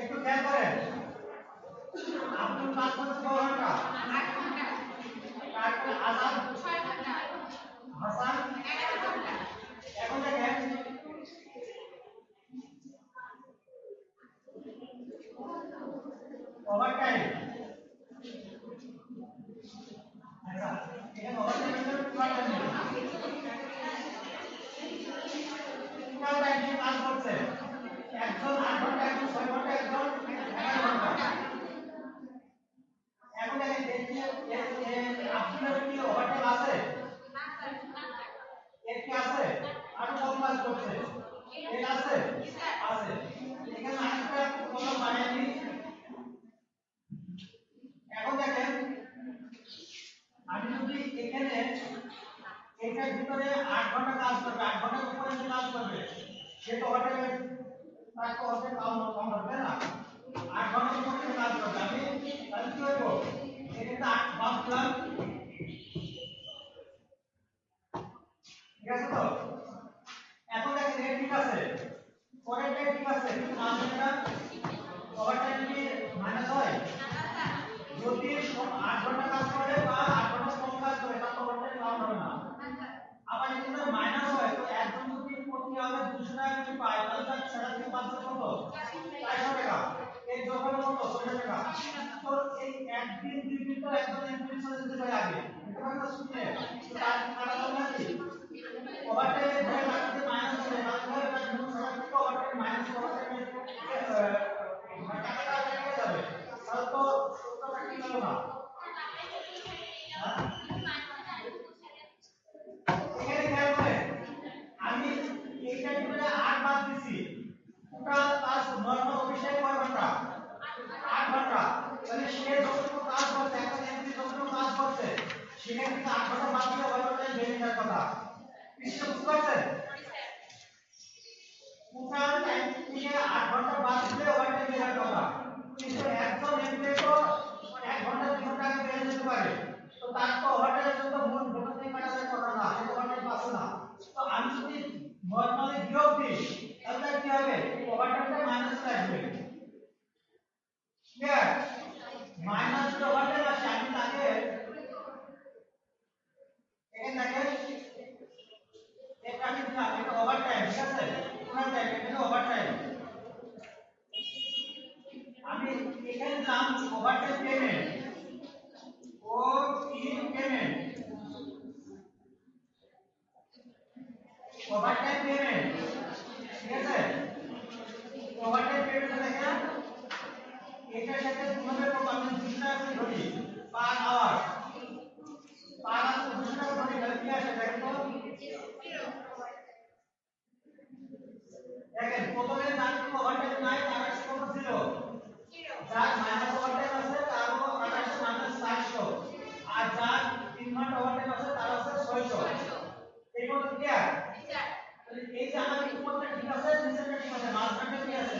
একটু খেয়াল করেন আব্দুল কাজ করছে 6 ঘন্টা, তারপরে আসাদ 6 ঘন্টা, হাসান 11 ঘন্টা। এখন দেখেন ওভারটাইম, আচ্ছা এখানে ওভারটাইম এর টোটাল টাইম কাজ করছে একজন 8 ঘন্টা, একজন 6 ঘন্টা, একজন 11 ঘন্টা। এখন দেখেন আপনার কি ওভারটাইম আছে? এর কি আছে? আরো কম কাজ করছে এর আছে? আছে। এখানে আরেকটা কলম বানিয়ে দিই। এখন দেখেন আমি যদি এখানে এটার ভিতরে 8 ঘন্টা কাজ করবে, 8 ঘন্টার উপরে যে কাজ করবে সে তো ওভারটাইম তার তো হবে কম হবে না। 8 ঘন্টার উপরে যে কাজ করবে আমি তাহলে কি করব? এখানে 8 বাদ দিলাম, ঠিক আছে তো? এখন দেখেন এটা ঠিক আছে, পরেরটা ঠিক আছে, কিন্তু মাঝখানটা ওভারটাইম কি মাইনাস হয়? যদি 8 ঘন্টা কাজ করে বা 8 ঘন্টা কম কাজ করে তার ওভারটাইম কাউন্ট হবে না। আবার যদি মাইনাস হয় তো একজন যদি প্রতি আওয়ারে 200 টাকা করে পায় তাহলে তার স্যালারি পাচ্ছে কত? 400 টাকা। এর যোগফল কত? 600 টাকা। তো এই একদিন দুই দিন তো একজন এমপ্লয়ি চলে যেতে পারে আগে, এটা কথা শুনে তো তার কাটা যাবে না কি? ওভারটাইমে ধরে রাখতে মাইনাস হবে, তাহলে তার জন্য স্যালারি থেকে ওভারটাইম মাইনাস ওভারটাইমে টাকাটা কেটে যাবে, তাহলে তো সূত্রটা কি হলো না? এখানে খেয়াল করেন আমি এইটার ভিতরে 8 বাদ দিছি, টোটাল কাজ নরমাল অফিসে কয় ঘন্টা? 8 ঘন্টা। তাহলে সে যতটুকু কাজ করছে একটা এমপি যতটুকু কাজ করছে সেখান থেকে 8 ঘন্টা বাদ দিলে ওভারটাইম বেড়ে যাওয়ার কথা। বিষয়টা বুঝতে পারছেন? টোটাল টাইম থেকে 8 ঘন্টা বাদ দিলে ওভারটাইম বেড়ে যাওয়ার কথা, কিন্তু একজন এমপি তো 1 ঘন্টা 2 ঘন্টা আগে বেড়ে যেতে পারে, তো তার তো ওভারটাইমের জন্য ওভারটাইম পেমেন্ট, ঠিক আছে? ওভারটাইম পেমেন্ট দেখেন এটার সাথে কিভাবে আমি 20 টাকা করে ধরি পার আওয়ার, পার আওয়ার 20 টাকা ধরি, তাহলে কি আসে দেখেন তো। দেখেন প্রথমে যার কোনো ওভারটাইম নাই তার আসে কত 0, যার মাইনাস ওভারটাইম আছে তারও তার আসে মাইনাস 400, আর যার 3 ঘন্টা ওভারটাইম আছে তার আছে 600। এই কত ক্লিয়ার? তাহলে এই যে আমাদের উপরটা ঠিক আছে, নিচেরটা ঠিক আছে, মাঝখানটা কি আছে?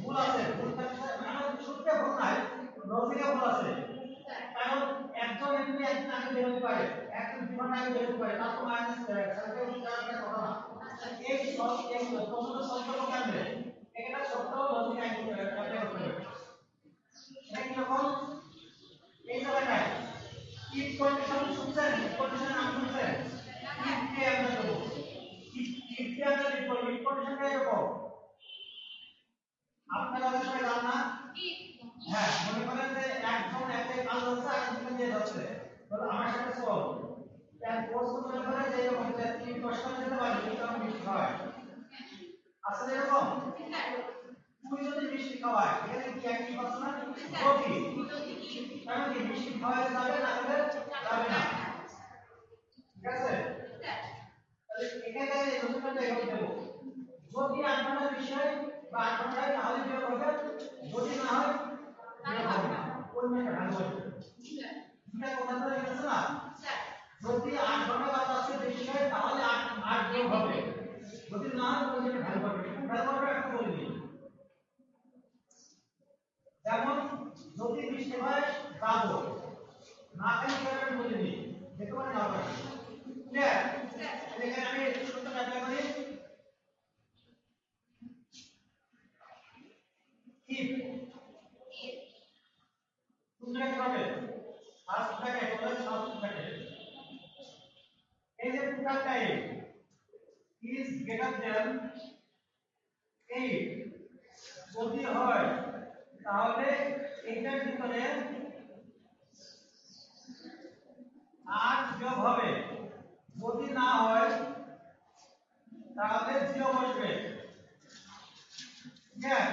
ভুল আছে। ভুল থাকলে আমাদের সত্যি ভুল নাই, লজিকে ভুল আছে। কারণ একজন এমনি একদিন আগে বের হতে পারে, একজন 2 ঘন্টা আগে বের হতে পারে, তার তো মাইনাস সাথে উচ্চারণের কথা না। এই সব এই প্রশ্ন সম্পর্ক জানবে এটা সত্য লজিক অ্যাপ্লাই করতে হবে। এটা কি রকম? এই জায়গাটায় ইফ কন্ডিশন শুনছেন, কন্ডিশন নাম শুনছেন, ইফ কে আমরা দেব, ইফ কে আমরা লিখব, ইফ কন্ডিশনটা এরকম আপনারা অনেক সময় জানেন না। হ্যাঁ, মনে করেন যে একজন একটা কাজ হচ্ছে আর একজন দিয়ে যাচ্ছে, বলে আমার সাথে চল, তার কোর্স মনে করে যে এরকম যে 3 10 যেতে পারি কিন্তু আমি মিষ্টি খাওয়াই, আসলে এরকম তুই যদি মিষ্টি খাওয়াই এখানে কি একই কথা না? যদি কারণ কি মিষ্টি খাওয়াই যাবে না হলে যাবে না, ঠিক আছে? তাহলে এখানে এই রূপটা এরকম দেব, যদি আপনার বিষয় বা আপনার তাহলে কি হবে, যদি না হয় তাহলে হবে না, কোন মানে ভালো হবে। এটা কথা তো লিখছ না, যদি 8 ঘন্টা কাজ আছে বিষয় তাহলে 8 যোগ হবে, যদি না হয় কোন মানে ভালো হবে, ভালো হবে একটা বলে দিই। যেমন যদি বৃষ্টি হয় যাবো, না খালি কিভাবে বলে দিই, দেখতে পারেন না হবে, ক্লিয়ার? এখানে আমি সূত্রটা অ্যাপ্লাই করি, if সূত্রটা কি হবে? First bracket plus first bracket, এই যে total time is greater than 8 যদি হয় তাহলে এটার ভিতরে 8 যোগ হবে, যদি না হয় তাহলে 0 বসবে, ঠিক আছে?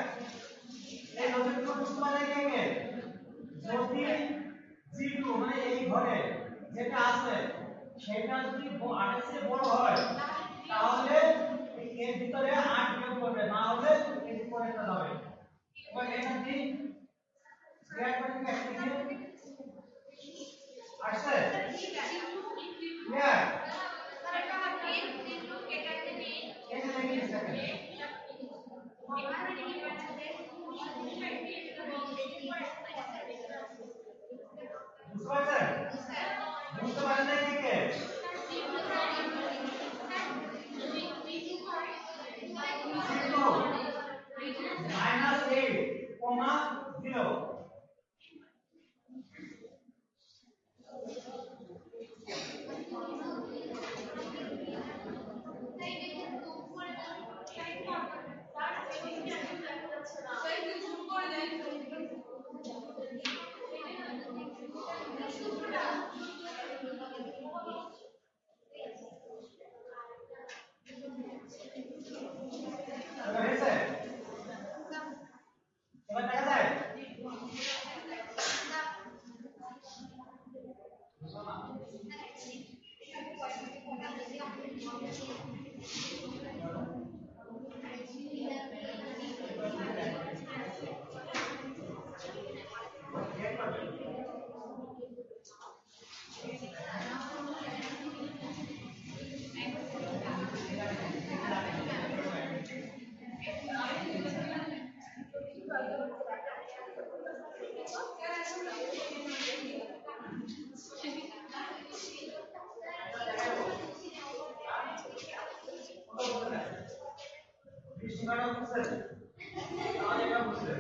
এই লজিকগুলো বুঝতে পারলে কি হবে? যদি G2 মানে এই ঘরে যেটা আছে সেটা যদি 8 এর চেয়ে বড় হয় তাহলে এর ভিতরে 8 যোগ করবে, না হলে এর পরেরটা যাবে। এবার এটা কি ক্লিয়ার করে কি একদিকে আসছে? ক্লিয়ার? এই যে দেখি সেকেন্ড বুঝতে পারছেন? বুঝতে পারেন না কি কে? -8, 0 এবার হয়েছে? এবার দেখা যায় বৃষ্টিপাতও বুঝছেন, তাহলে এটা বুঝছেন।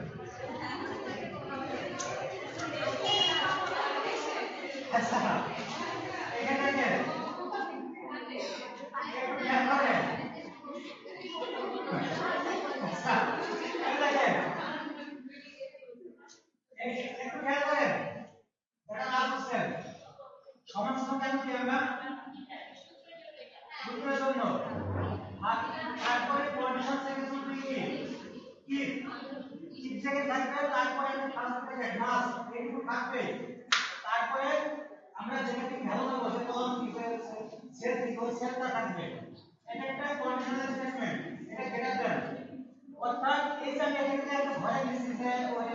আচ্ছা এখানে দেখেন একটু খেয়াল করেন, আচ্ছা এই দেখেন একটু খেয়াল করেন, এটা না বুঝছেন সমান সমান কেন কি আমরা দুটোর জন্য আর তারপরে কন্ডিশন থেকে শুরু কি কি কি থেকে থাকবে তারপরে ফার্স্ট থেকে মাস এইটুকু থাকবে তারপরে আমরা যেটাকে ভ্যালু দেবো সেটা হলো কি সেল কি সেলটা থাকবে এটা একটা কন্ডিশনাল স্টেটমেন্ট এটা গ্রেটার দ্যান অর্থাৎ এই যে আমি এখানে একটা ঘরে লিখছি যে ওই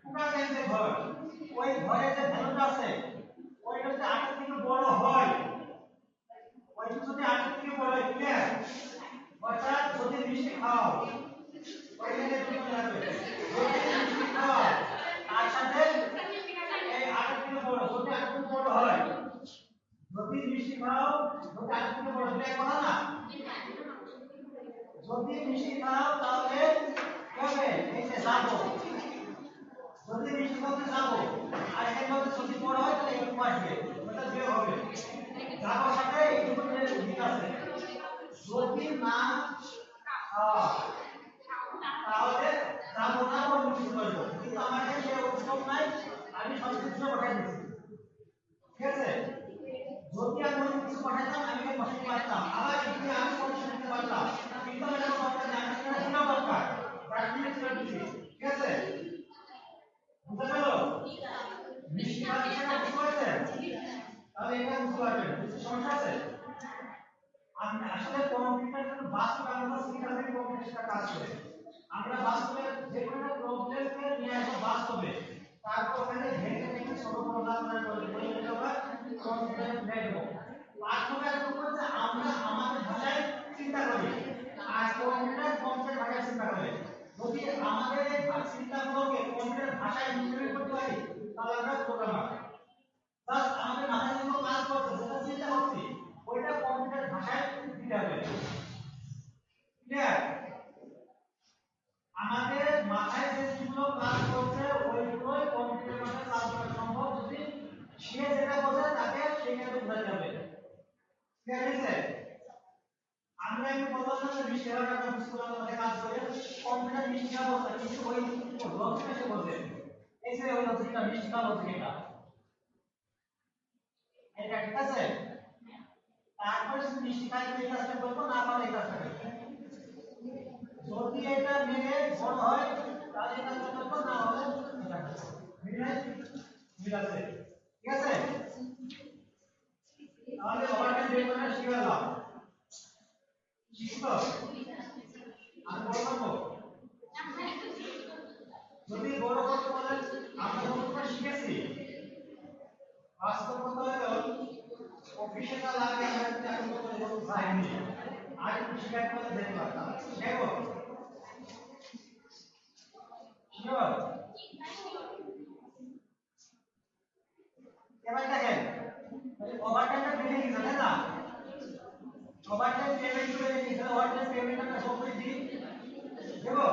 পুরা যে ঘর ওই ঘরে যে ভ্যালুটা আছে ওইটা যদি 8 এর থেকে বড় হয় ওইটা যদি 8 এর থেকে বড় হয় ক্লিয়ার অর্থাৎ যদি মিষ্টি খাও ওইখানে দুটো লাগবে যদি মিষ্টি খাও তার সাথে এই 8 এর থেকে বড় যদি 8 এর থেকে বড় হয় যদি মিষ্টি খাও যদি 8 এর থেকে বড় এটা কথা না যদি মিষ্টি খাও তাহলে কি হবে এই যে যাবো যদি মিষ্টি খাওতে যাবো আর এখানে যদি যদি বড় হয় তাহলে একটু আসবে ওটা বিয়োগ হবে যাবার সাথে এইটুকু ঠিক আছে যদি না খাওয়া তাহলে যাবো না বলে মিষ্টি করবো কিন্তু আমার কাছে সে উৎসব নাই আমি সব কিছু পাঠাই দিচ্ছি ঠিক আছে যদি আমি অন্য কিছু পাঠাতাম আমি এটা বসাতে পারতাম আবার যদি আমি কন্ডিশন দিতে পারতাম কিন্তু আমি এটা করতে জানি না এটা শোনা দরকার প্র্যাকটিস করে দিচ্ছি ঠিক আছে বুঝতে পারলো মিষ্টি খাওয়ার বিষয়টা বুঝতে পারছেন তাহলে এটা বুঝতে পারবেন কিছু সমস্যা আছে আমি আসলে কম্পিউটার যখন বাস্তব আমরা শিখাতে কম্পিউটারটা কাজ করে আমরা বাস্তবে যে কোনো প্রবলেমকে নিয়ে আসা বাস্তবে তারপর ওখানে ভেঙে ভেঙে ছোট বড় আকারে করে বলে এটা আমরা কম্পিউটারে দেখব বাস্তবে এত হচ্ছে আমরা আমাদের ভাষায় চিন্তা করি আর কম্পিউটার ভাষায় চিন্তা করে যদি আমাদের এই চিন্তাগুলোকে কম্পিউটার ভাষায় ইমপ্লিমেন্ট করতে পারি তাহলে আমরা প্রোগ্রামার বাস আমাদের মাথায় যেগুলো কাজ করছে যেটা চিন্তা করছি ওইটা কম্পিউটার ভাষায় দিতে হবে ক্লিয়ার আমাদের মাথায় যে যেগুলো কাজ করছে ওইগুলোই কম্পিউটার ভাষায় কাজ করা সম্ভব যদি সে যেটা বোঝে তাকে সেইভাবে বোঝাতে হবে ক্লিয়ার হয়েছে আমরা একটু বললাম না যে মিষ্টি খাওয়ার একটা স্কুলের মধ্যে কাজ করে কম্পিউটার মিষ্টি খাওয়া বলছে কিন্তু ওই লজিক এসে বলছে এই যে ওই লজিকটা মিষ্টি খাওয়া লজিক এটা ঠিক আছে তারপরে যদি মিষ্টি খাই এই কাজটা করবো না পারলে এই কাজটা করবো যদি এটা মেনে বড় হয় তাহলে এই কাজটা করবো না হলে এটা করবো মিল আছে ঠিক আছে তাহলে ওভারটাইম বের করা শিখে গেলাম শিখতো আমি বলবো যদি বড় করতে বলেন আমরা যতটা শিখেছি বাস্তব কথা হলো অফিসিয়াল লাগে আমাদের এখন তো কোনো যায়নি আর একটু শিকার করে দেখতে পারতাম শিখাবো শিওর এবার দেখেন ওভারটাইমটা বেড়ে গেছে তাই না ওভারটাইম পেমেন্ট বেড়ে গেছে ওভারটাইম পেমেন্ট আমরা সব করে দিই দেবো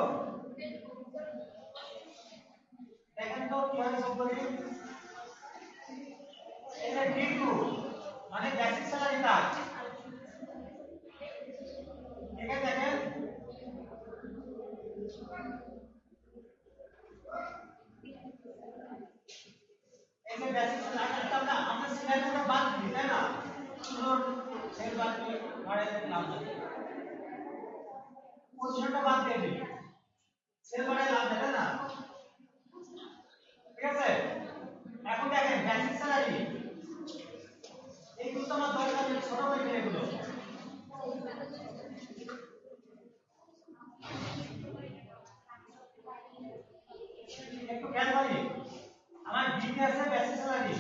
দেখেন তো কি হয় সব করে এটা D2 মানে বেসিক স্যালারিটা এখানে দেখেন এই যে বেসিক স্যালারিটা আমরা স্যালারিটা বাদ দিই তাই না সুন্দর সেল বাদ দিয়ে বাড়াই লাভ নাই পজিশনটা বাদ দিয়ে দিই সেল বাড়াই লাভ নাই তাই না ঠিক আছে এখন দেখেন বেসিক স্যালারি এইগুলো তো আমার দরকার নেই ছোট করে দিই এগুলো একটু খেয়াল করি আমার ডিতে আছে বেসিক স্যালারি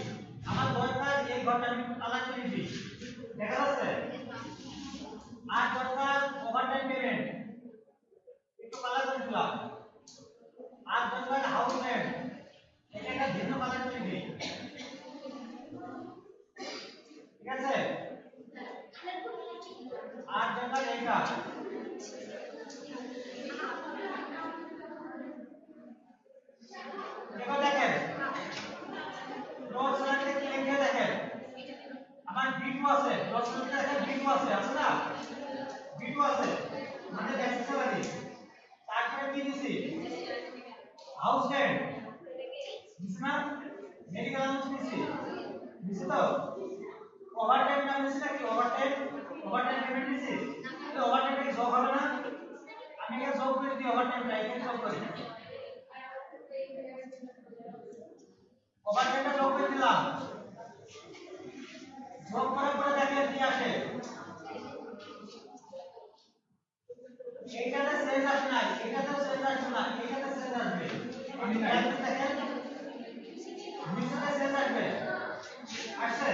আমার দরকার এই ঘরটা আমি কালার করে দিই দেখা যাচ্ছে আর দরকার ওভারটাইম পেমেন্ট একটু কালার করে দিলাম আর দরকার হাউস রেন্ট এটা একটা ভিন্ন কালার করে দিই ঠিক আছে আর দরকার এইটা এবার দেখেন ক্রস লাইনটা কি লিখে দেখেন আমার B2 আছে ক্রস লাইনটা দেখেন B2 আছে না B2 আছে মানে বেসিক স্যালারি তারপরে কি দিছি হাউস রেন্ট দিছি না মেডিকেল অ্যালাউন্স দিছি তো ওভারটাইম নাম দিছি নাকি ওভারটাইম যোগ করে দিই ওভারটাইমটা এখানে যোগ করি ওভারটাইমটা যোগ করে দিলাম যোগ করার পরে দেখেন কি আসে এইটাতে সেন্স আসে না এইটাতে সেন্স আসে না এইটাতে সেন্স আসবে আমি দেখেন নিচেতে সেন্স আসবে আসছে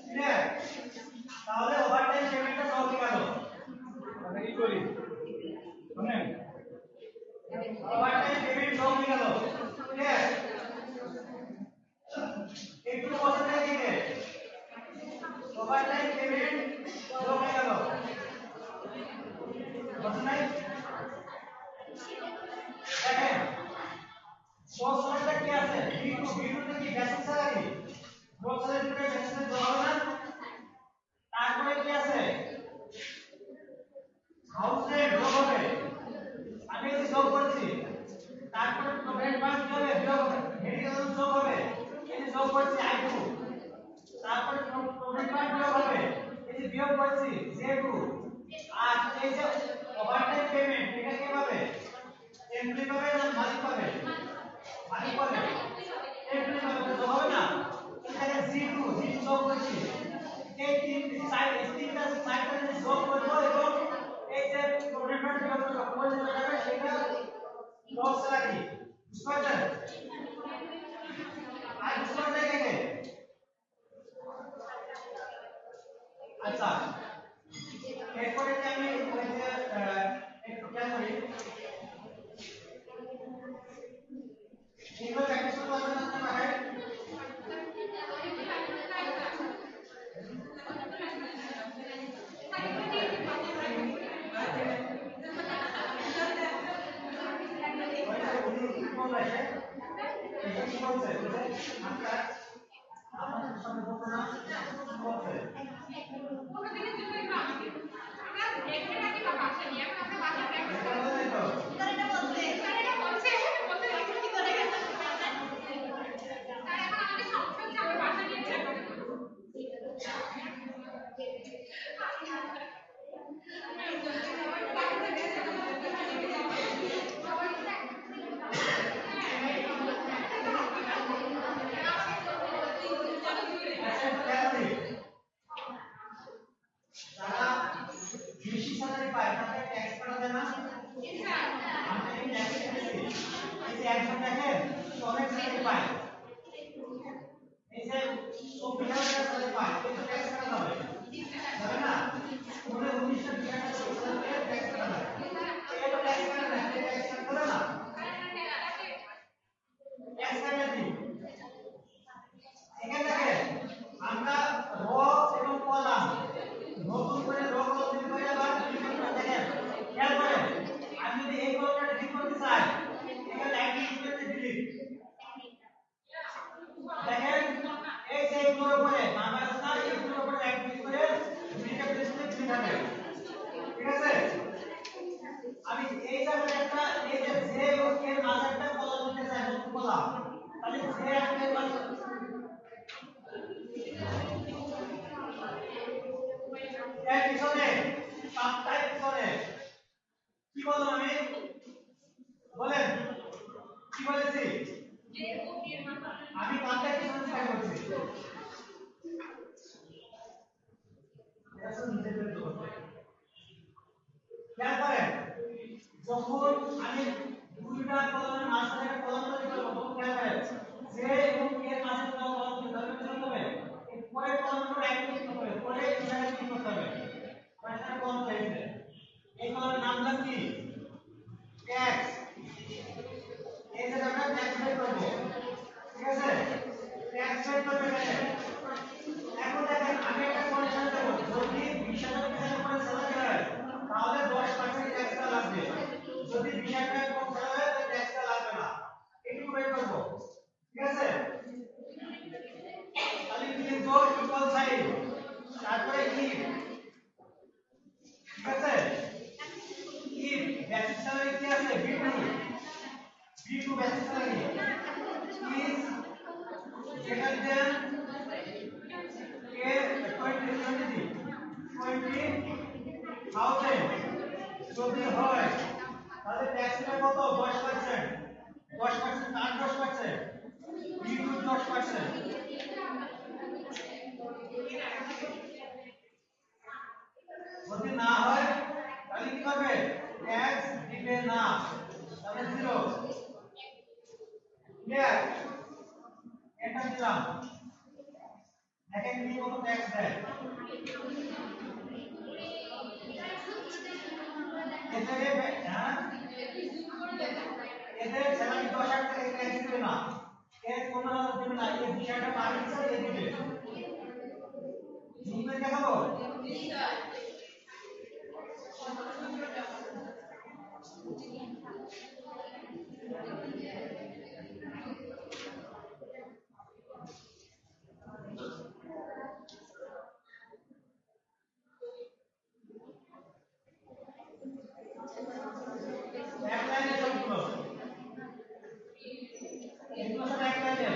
ক্লিয়ার তাহলে ওভারটাইম পেমেন্টটা যোগ হয়ে গেল আমরা কি করি শুনেন ওভারটাইম পেমেন্ট যোগ হয়ে গেল ক্লিয়ার একটু বসে থেকে ওভারটাইম পেমেন্ট যোগ হয়ে গেল বসে নাই দেখেন সোর্স সময়টা কি আছে B2 তে কি বেসিক স্যালারি গ্রোথ স্যালারি থেকে বেসিক স্যালারি যোগ হবে না তারপরে কি আছে হাউস রেন্ট যোগ হবে আমি এই যোগ করছি তারপরে প্রভিডেন্ট ফান্ড কি হবে বিয়োগ হবে মেডিকেল যোগ হবে এই যে যোগ করছি I2 তারপরে প্রভিডেন্ট ফান্ড বিয়োগ হবে এই যে বিয়োগ করছি J2 আর এই যে ওভারটাইম পেমেন্ট এটা কে পাবে এমপ্লয়ি পাবে না মালিক পাবে মালিক পাবে এমপ্লয়ি পাবে তো যোগ হবে না এখানে G2 যোগ করছি এই তিনটা সাইডটা যোগ করব এবং এই যে প্রভিডেন্ট ফান্ড বিয়োগ করব কোন যেটা যাবে সেটা লস স্যালারি বুঝতে পারছেন আর বুঝতে পারছেন কে আচ্ছা এরপরে যে আমি ওই যে একটু খেয়াল করি এগুলো প্র্যাকটিস করতে হবে না আপনারা যদি হয় তাহলে ট্যাক্সটা কত 10%, 10% কার 10%, বিদ্যুৎ 10%। যদি না হয় তাহলে কি করবে, ট্যাক্স দিবে না, তাহলে 0। ক্লিয়ার? এটা দিলাম, দেখেন কি কত ট্যাক্স দেয়। এদের হ্যাঁ এদের স্যালারি 10,000 টাকা ট্যাক্স দিবে না, এর 15,000 দিবে না, এই বিষয়টা বাড়ি দিচ্ছে এ দিবে। নিচে দেখাবো এক লাইনে সবগুলো, এগুলো সব এক লাইনে।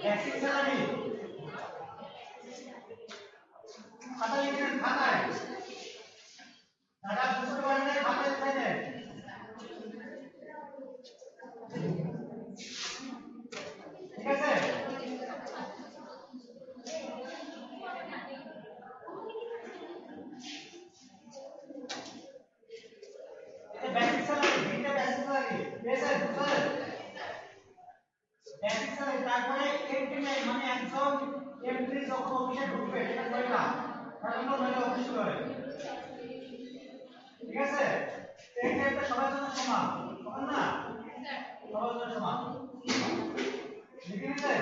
বেসিক স্যালারি খাতা লিখেন খাতায় যারা বুঝতে পারেন না খাতায় লিখে নেন ঠিক আছে এটা বেসিক স্যালারি এটা basic salary basic salary basic salary তারপরে এন্ট্রি নাই মানে একজন এন্ট্রি যখন অফিসে ঢুকবে এটা কয়টা কারণ মানে অফিস করে ঠিক আছে এই ক্ষেত্রে সবার জন্য সমান সমান না সবার জন্য সমান লিখে নিতে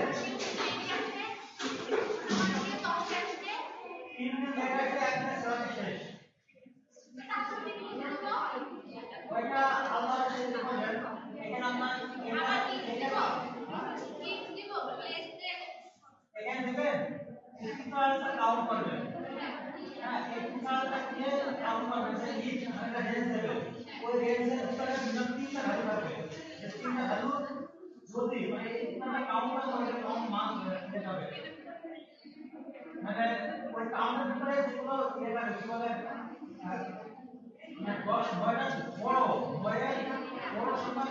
3 দিন লেখাতে একটা স্যালারি শেষ কয়টা আল্লাহ শেষ করবেন এখানে আমরা এখানে দিবেন ইস্তিকারটা কাউন্ট করবেন হ্যাঁ ইস্তিকারটা দিয়ে কাউন্ট করবেন যে এই একটা রেঞ্জ দেবে ওই রেঞ্জের ভিতরে মিনিমাম 3টা ভ্যালু থাকবে এই 3টা ভ্যালু যদি মানে ইস্তিকারটা কাউন্ট করে তখন মান দিতে হবে মানে ওই কাউন্টের ভিতরে যেগুলো ইয়ে থাকে কি বলে মানে 10 নয়টা বড় বড় সংখ্যা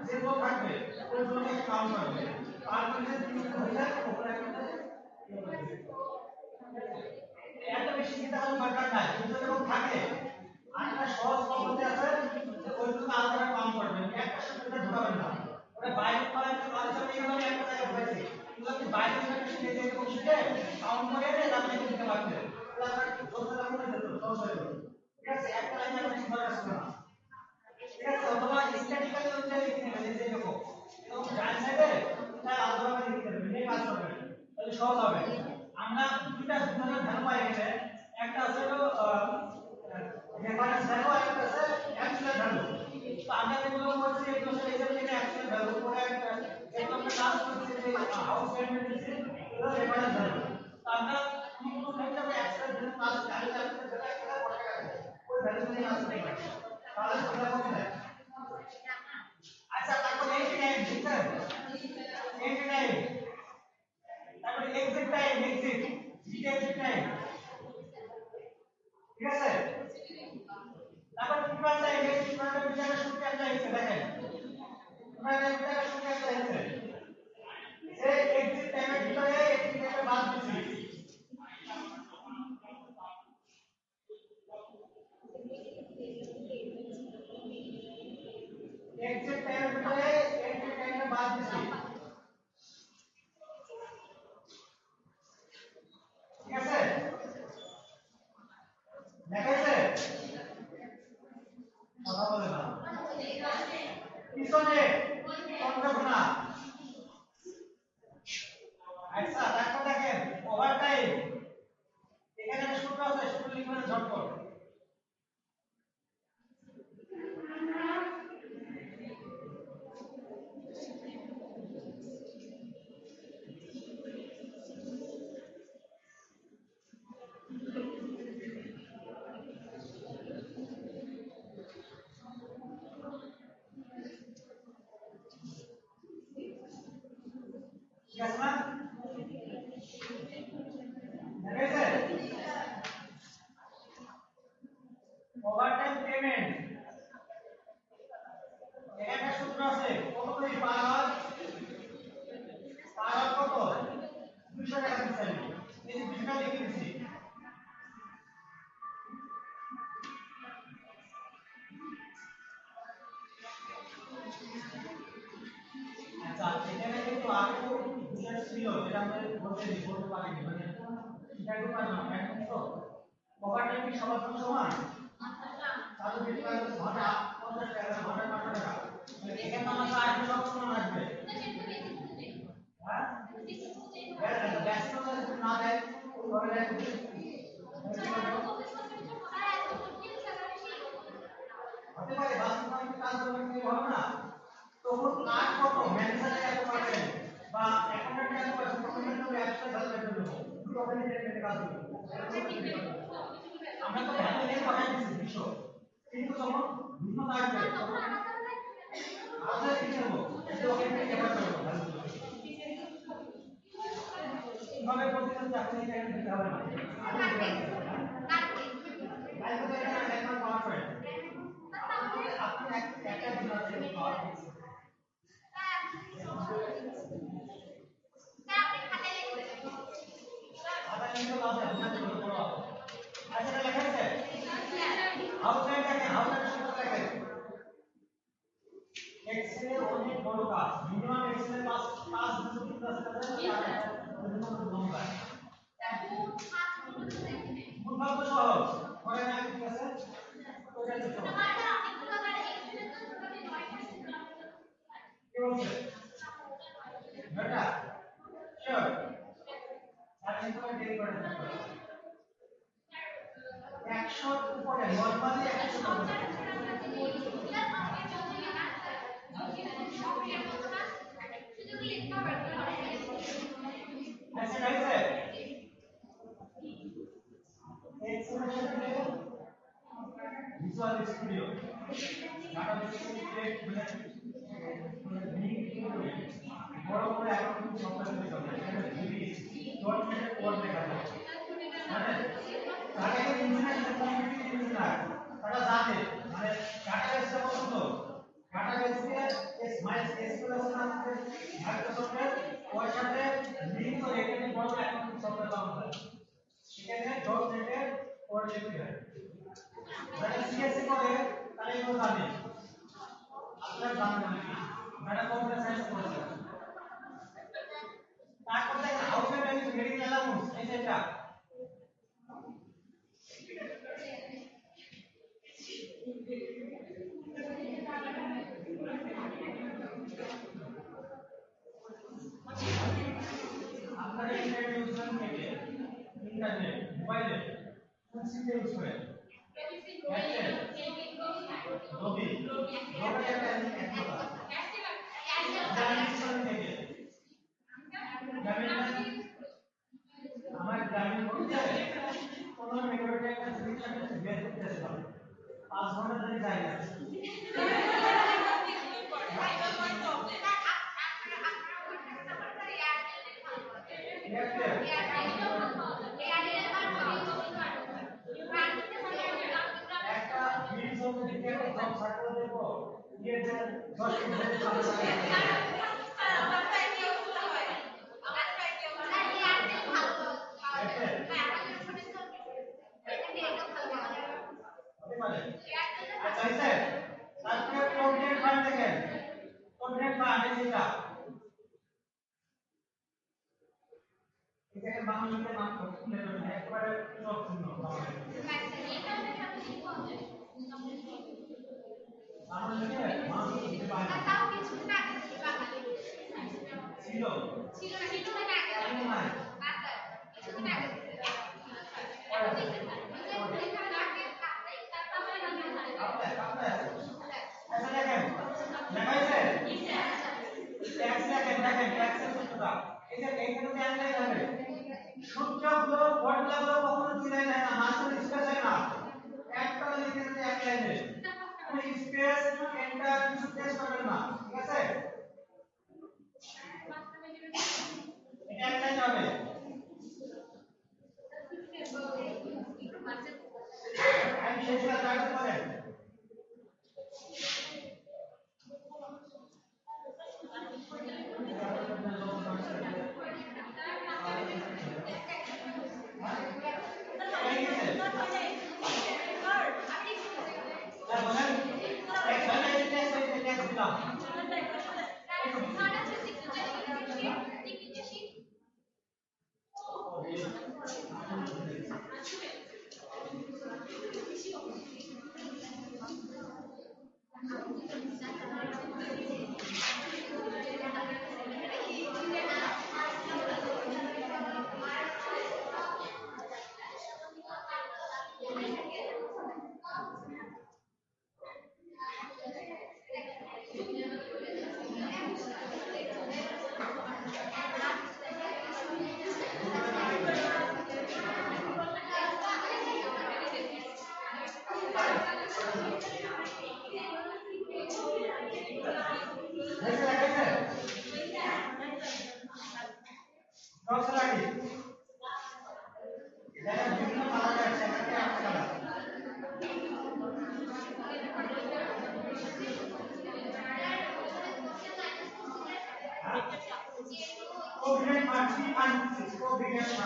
যেগুলো থাকবে ওইগুলোকে কাউন্ট করবে তারপরে যে জিনিসটা হয়ে যায় ওপরে এত বেশি চিন্তা করার দরকার নাই কিন্তু যখন থাকে আরেকটা সহজ পদ্ধতি আছে যে ওইগুলো আলাদা কাউন্ট করবেন একটা শব্দটা ঢোকাবেন না ওটা বাইরে করার জন্য আলাদা নিয়ে গেলে একটা জায়গায় ঢোকাইছে যদি বাইরে থেকে শিখে যেতে বসে কাউন্ট করে তারপরে দিতে পারবেন তাহলে ধরতে লাগবে না তো সহজ হয়ে যাবে ঠিক আছে একটা লাইন আমরা সুন্দর আসবে না ঠিক আছে অথবা স্ট্যাটিক্যালি ওইটা লিখে নেবেন এই যে এরকম এরকম ডান সাইডে এটা আলাদাভাবে লিখে দেবেন এই কাজ করবেন তাহলে সহজ হবে আমরা দুটো ধরনের ভ্যালু পাই এখানে একটা আছে হলো রেফারেন্স ভ্যালু আর একটা আছে অ্যাকচুয়াল ভ্যালু তো আমরা যেগুলো বলছি এগুলো হচ্ছে এখানে থেকে অ্যাকচুয়াল ভ্যালু পরে একটা যেগুলো আমরা কাজ করছি যে হাউস স্টেটমেন্ট দিচ্ছি এগুলো রেফারেন্স ভ্যালু তো আমরা কোনো ক্ষেত্রে অ্যাকচুয়াল ভ্যালু কাজ জানি না যেটা একটা বড় টাকা ওই ভ্যালু নিয়ে কাজ করতে পারি তাহলে সেটা কমে যায় আচ্ছা তারপর এই টাইম বুঝছেন এই টাইম তারপরে exit time exit exit time ঠিক আছে তারপর প্রিপার টাইম এক্সিট টাইমের ভিতরে শুনতে একটা আছে দেখেন প্রিপার টাইমের ভিতরে শুনতে একটা আছে এই এক্সিট টাইমের ভিতরে এক্সিট টাইমের বাদ দিছি এক্সিট টাইমের ভিতরে এন্ট্রি টাইমের বাদ দিছি ঠিক আছে দেখাইছে কথা বলে না পিছনে চন্দ্রকোনা আচ্ছা তারপর দেখেন ওভারটাইম এখানে একটা সূত্র আছে সূত্র লিখবেন ঝটপট ঠিক আছে না দেখাইছে ওভারটাইম পেমেন্ট এখানে একটা সূত্র আছে কত করে পার কত 200 টাকা দিতে হবে এই যে 200 টাকা লিখে দিছি আচ্ছা এখানে কিন্তু আরো বিষয় ছিল যেটা আমরা বলতে পারিনি মানে সেটা একটু পারলাম না এখন তো ওভারটাইম কি সবার জন্য সমান তাহলে বেশি করে ঘন্টা 50 টাকা ঘন্টা 5 টাকা এখানে আমরা আগে সব সমান আসবে হ্যাঁ ব্যস্ততা যদি না দেয় তাহলে হতে পারে বাস্তবায়ন কাজ করতে হবে না তখন কাজ কত ম্যানেজারে এত পাচ্ছেন বা অ্যাকাউন্টেন্ট এত পাচ্ছেন তখন কিন্তু ব্যবসা ভালো একটা দেবো তখন এটা কাজ করবে আমরা তো ভ্যালু নিয়ে কথা দিচ্ছি বিশ্ব কিন্তু যখন ভিন্ন আসবে তখন আলাদা কি করবো এটা ওখানে থেকে ব্যাপার করবো কিভাবে প্রতিশোধ চাকরি এখানে দিতে হবে না তাই তো এটা একদম পাওয়ার পয়েন্ট আপনি একটা দিন আছে পাওয়ার আধা মিনিট লাগবে আপনার জন্য বড় আচ্ছা এটা লেখা আছে আউটলাইন দেখেন আউটলাইন শুরু দেখেন এক্স এর অনেক বড় কাজ মিনিমাম এক্স এর কাজ দুটো তিনটা আছে নম্বর মূলভাব সহজ করে না ঠিক আছে ওটা তো কি বলছে বেটা শিওর আপনি তো ডেল করে 100 উপরে নরমালি 100 হবে ऐसे कैसे एक समस्या है visual studio data base create বড় বড় অ্যাকাউন্ট সফটওয়্যার তৈরি করতে এখানে জিবি ডটনেট কোড লেখা থাকে মানে তাকে ইন্টারন্যাশনাল কমিউনিটি ইউজ না তারা জানে মানে ডাটা বেসটা পছন্দ ডাটা বেসে এসকিউএল আছে না মাইক্রোসফটের ওর সাথে লিংক করে এখানে বড় অ্যাকাউন্ট সফটওয়্যার পাওয়া যায় সেখানে ডটনেটের কোড লিখতে হয় যারা সিএসসি করে তারা এগুলো জানে আপনারা জানেন নাকি যারা কম্পিউটার সায়েন্স করেছে তারপর দেখেন আউটলাইন ভ্যালু মেডিকেল অ্যালাউন্স এটা আপনারা ইন্টারনেট ইউজ করেন থেকে ইন্টারনেট মোবাইলে কোন সিমটা ইউজ করেন রবি রবি একটা অ্যাপ আমার গ্রামীণ বলতে 15 মেগাবাইট একটা সিলেকশন বের করতে আসলাম 5 ঘন্টা ধরে যায় না একটা বিল জমে দিতে একটা জব সার্কুলার দেব দিয়ে 10 মিনিট চালু করে আচ্ছা স্যার তারপরে প্রভিডেন্ট ফান্ড দেখেন প্রভিডেন্ট ফান্ড এই যেটা এটাকে বাংলাতে নাম করতে হবে একবারে সব শূন্য বাংলাতে মানুষ দিতে পারে না তাও কিছু না বাঙালি ছিল ছিল না কিছু না আগে না আচ্ছা কিছু না আগে সূত্রগুলো ফর্মুলাগুলো কখনো দুই লাইনে না মাঝখানে স্পেস হয় না একটা লিখে দিতে এক লাইনে আপনি স্পেস এন্টার কিছু টেস্ট করবেন না ঠিক আছে এটা এক লাইনে হবে আমি শেষ করে দাঁড়াতে পারেন कैसे कैसे कौन सा लागी 1 6 কোভিগেশন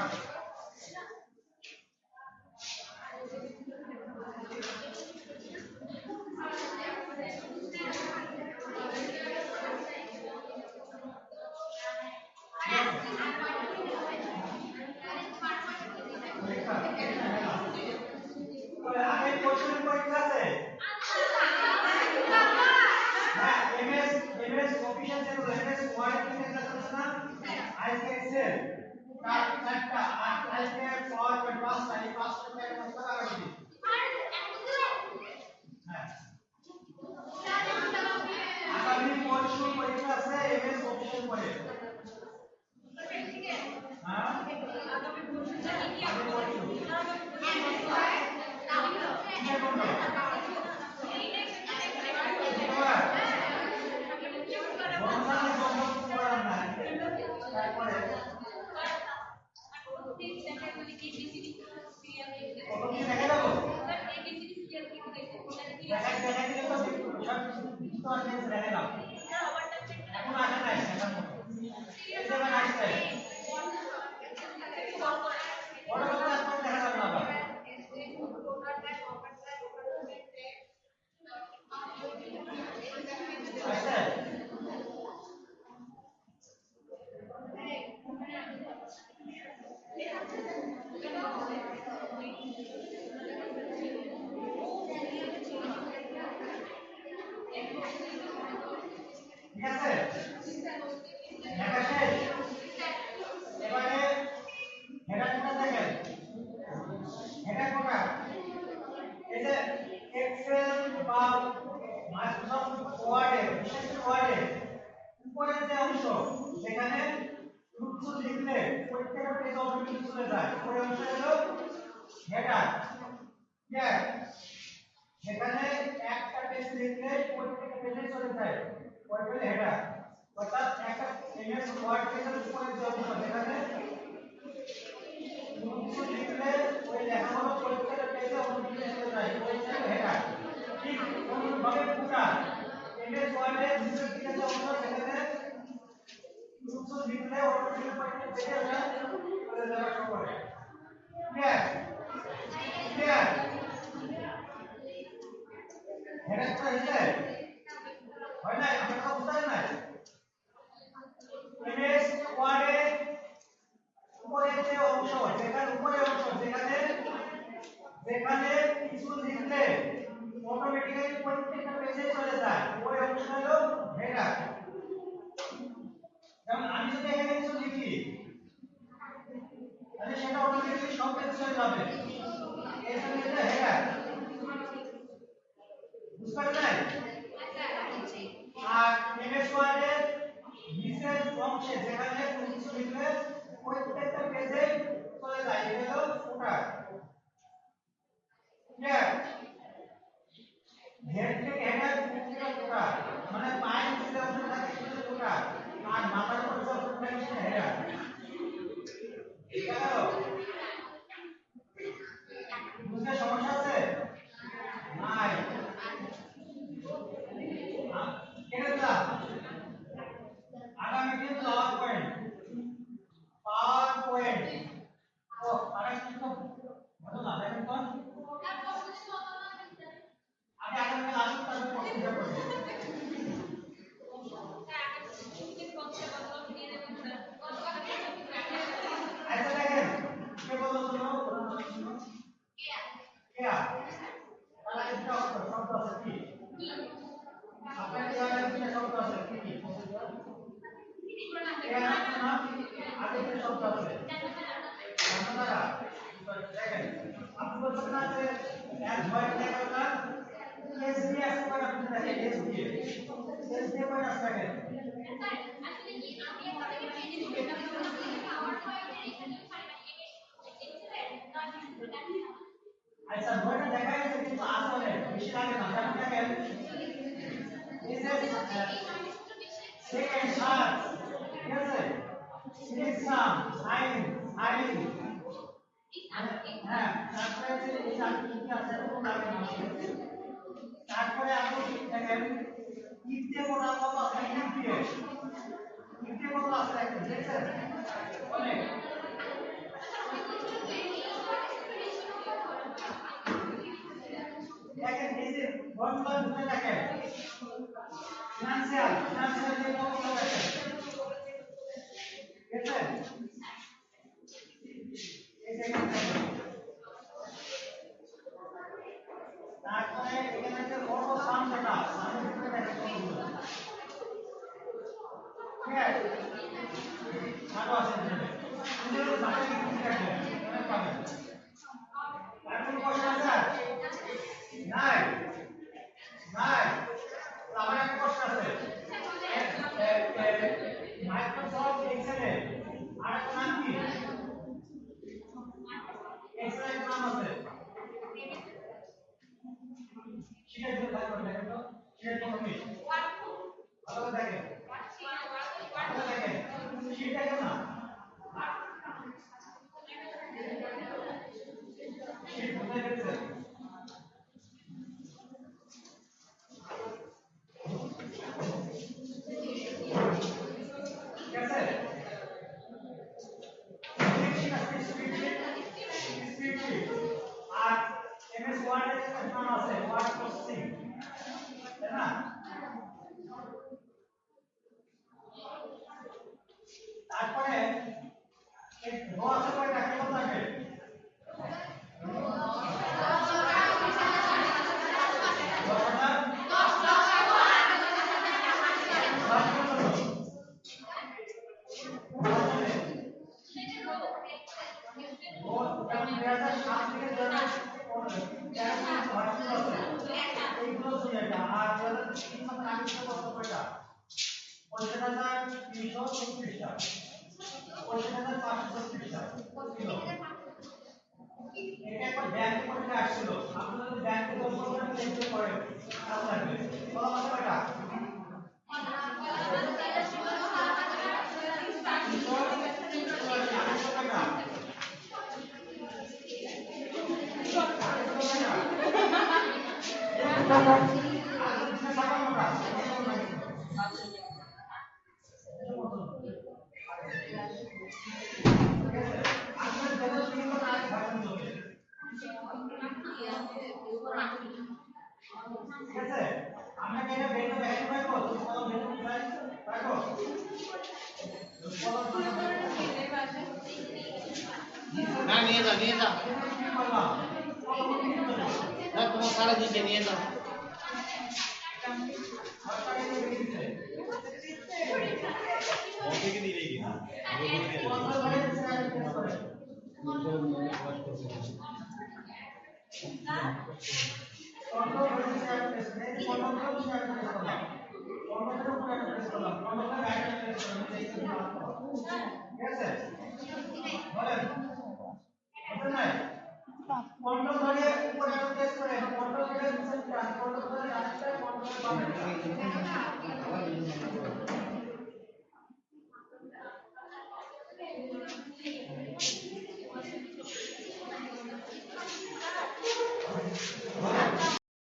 আগে কোশ্চেন পরীক্ষা আছে হ্যাঁ এমএস কোফিশিয়েন্ট যেগুলো এমএস ওয়ার্ড থেকে ক্লাস আছে না আজকে এক্সেল চারটা আজকে পাওয়ারপয়েন্ট পাঁচটা এই পাঁচটা থেকে মস্ত আগামী হ্যাঁ আগামী পরশু পরীক্ষা আছে এমএস কোফিশিয়েন্ট পড়ে হ্যাঁ ঠিক আছে লেখা শেষ এবারে হেডার কোনটা দেখেন হেডার কোনটা এই যে এক্সেল বা মাইক্রোসফট ওয়ার্ডে বিশেষ ওয়ার্ডে উপরের যে অংশ সেখানে সূত্র লিখলে প্রত্যেকটা পেজ অটোমেটিক চলে যায় ওই অংশ হলো হেডার ঠিক আছে সেখানে একটা পেজ লিখলে প্রত্যেকটা পেজে চলে যায় ওই হলো হেডার অর্থাৎ একটা এমএস ওয়ার্ড পেজের উপরে যে অংশ সেখানে সূত্র লিখলে ওই লেখাগুলো প্রত্যেকটা পেজে অটোমেটিক চলে যায় ওই হলো হেডার ঠিক অনুরূপভাবে ফুটার এমএস ওয়ার্ডে নিচের দিকে যে অংশ সেখানে সূত্র লিখলে অটোমেটিক প্রত্যেকটা পেজে ওটা চলে যাবে সবরে ক্লিয়ার ক্লিয়ার হেডারটা হইছে হয় না আপনারা বুঝতে না এমএস ওয়ার্ডে উপরের যে অংশ যেখানে উপরের অংশ যেখানে কিছু লিখলে অটোমেটিক্যালি প্রত্যেকটা পেজে চলে যায় ওই অংশ হলো হেডার যেমন আমি যদি এখানে কিছু লিখি তাহলে সেটা অটোমেটিক্যালি সব পেজে চলে যাবে এই জন্য এটা হেডার বুঝতে পারলেন আর এমএস ওয়ার্ডের নিচের অংশে যেখানে কিছু লিখলে প্রত্যেকটা পেজে চলে যায় এটা হলো ফুটার ক্লিয়ার হেড থেকে হেডার প্রত্যেকটা ফুটার মানে পায়ের নিচে অংশ থাকে সেটা ফুটার আর মাথার উপর যে অংশ থাকে সেটা হেডার ঠিক আছে বুঝতে সমস্যা আছে নাই কেটে দিলাম আগামী দিন পাওয়ার পয়েন্ট ও আরেকটা তো ভালো না দেখেন তো আগে আগামী কাল আসুন তারপর প্রশ্নটা করব আচ্ছা দেখেন কে বললো তো কেয়া তাহলে একটা শব্দ আছে কি আপনার কি একটা শব্দ আছে কি কেয়া নাম আগে একটা শব্দ আছে আপনারা দেখেন আপনি বলছেন না যে এক ভয় দেখো না এস দিয়ে আসতে পারে আপনি দেখেন এস দিয়ে পয়েন্ট আসতে দেখেন আসলে কি আমি আপনাকে পেজে দিতে পাওয়ার পয়েন্টের এখানে আচ্ছা ভয়টা দেখা যাচ্ছে কিন্তু আসলে বেশি লাগে না যেমন দেখেন এই যে সেকেন্ড শার্ট ঠিক আছে সিলেকশন সাইন সাইন হ্যাঁ তারপরে যে এই চারটি কি আছে এরকম লাগে না তারপরে আপনি দেখেন ইতে কোন কত আছে ইতে কত আছে দেখেন অনেক দেখেন এই যে বন্ধন ধরে দেখেন ফিনান্সিয়াল যে কতগুলো দেখেন ঠিক আছে এই দেখেন তারপরে এখানে যে বড় সাম যেটা সামের ভিতরে দেখেন কতগুলো ঠিক আছে আরো আছে এখানে এগুলো বাকি কিছু দেখেন অনেক পাবেন আর কোন কোশ্চেন আছে নাই নাই আমার একটা প্রশ্ন আছে মাইক্রোসফট এক্সেলে আর একটা নাম কি এক্সেল এর নাম আছে সেটা একটু ভালো করে দেখেন তো সেটা কোন কি ভালো করে দেখেন ভালো করে দেখেন সেটা কেন না সেটা বুঝে গেছে ঠিক আছে আর এমএস ওয়ার্ড এর একটা নাম আছে ওয়ার্ড প্রসেসিং তাই না তারপরে এই রো আছে কয়টা কেমন থাকে 2007 থেকে 2015 এইগুলো শুনে এটা আর 2003 সালে আগে ছিল কত কয়টা 65,336 টা 65,536 টা ছিল এটা একটা ব্যাংক পরীক্ষা আসছিল আপনারা যদি ব্যাংকে 10 বছর লিখতে পারেন তাহলে লাগবে কত মাসে কয়টা ঠিক আছে আমরা কি এটা বের করে দেখাতে পারবো কত বের করতে পারবো না নিয়ে যাও না তোমার সারা দিকে নিয়ে যাও কন্ট্রোল ধরে উপরে একটা প্রেস করে কন্ট্রোল ধরে নিচে টান কন্ট্রোল ধরে রাখতে কন্ট্রোল বামে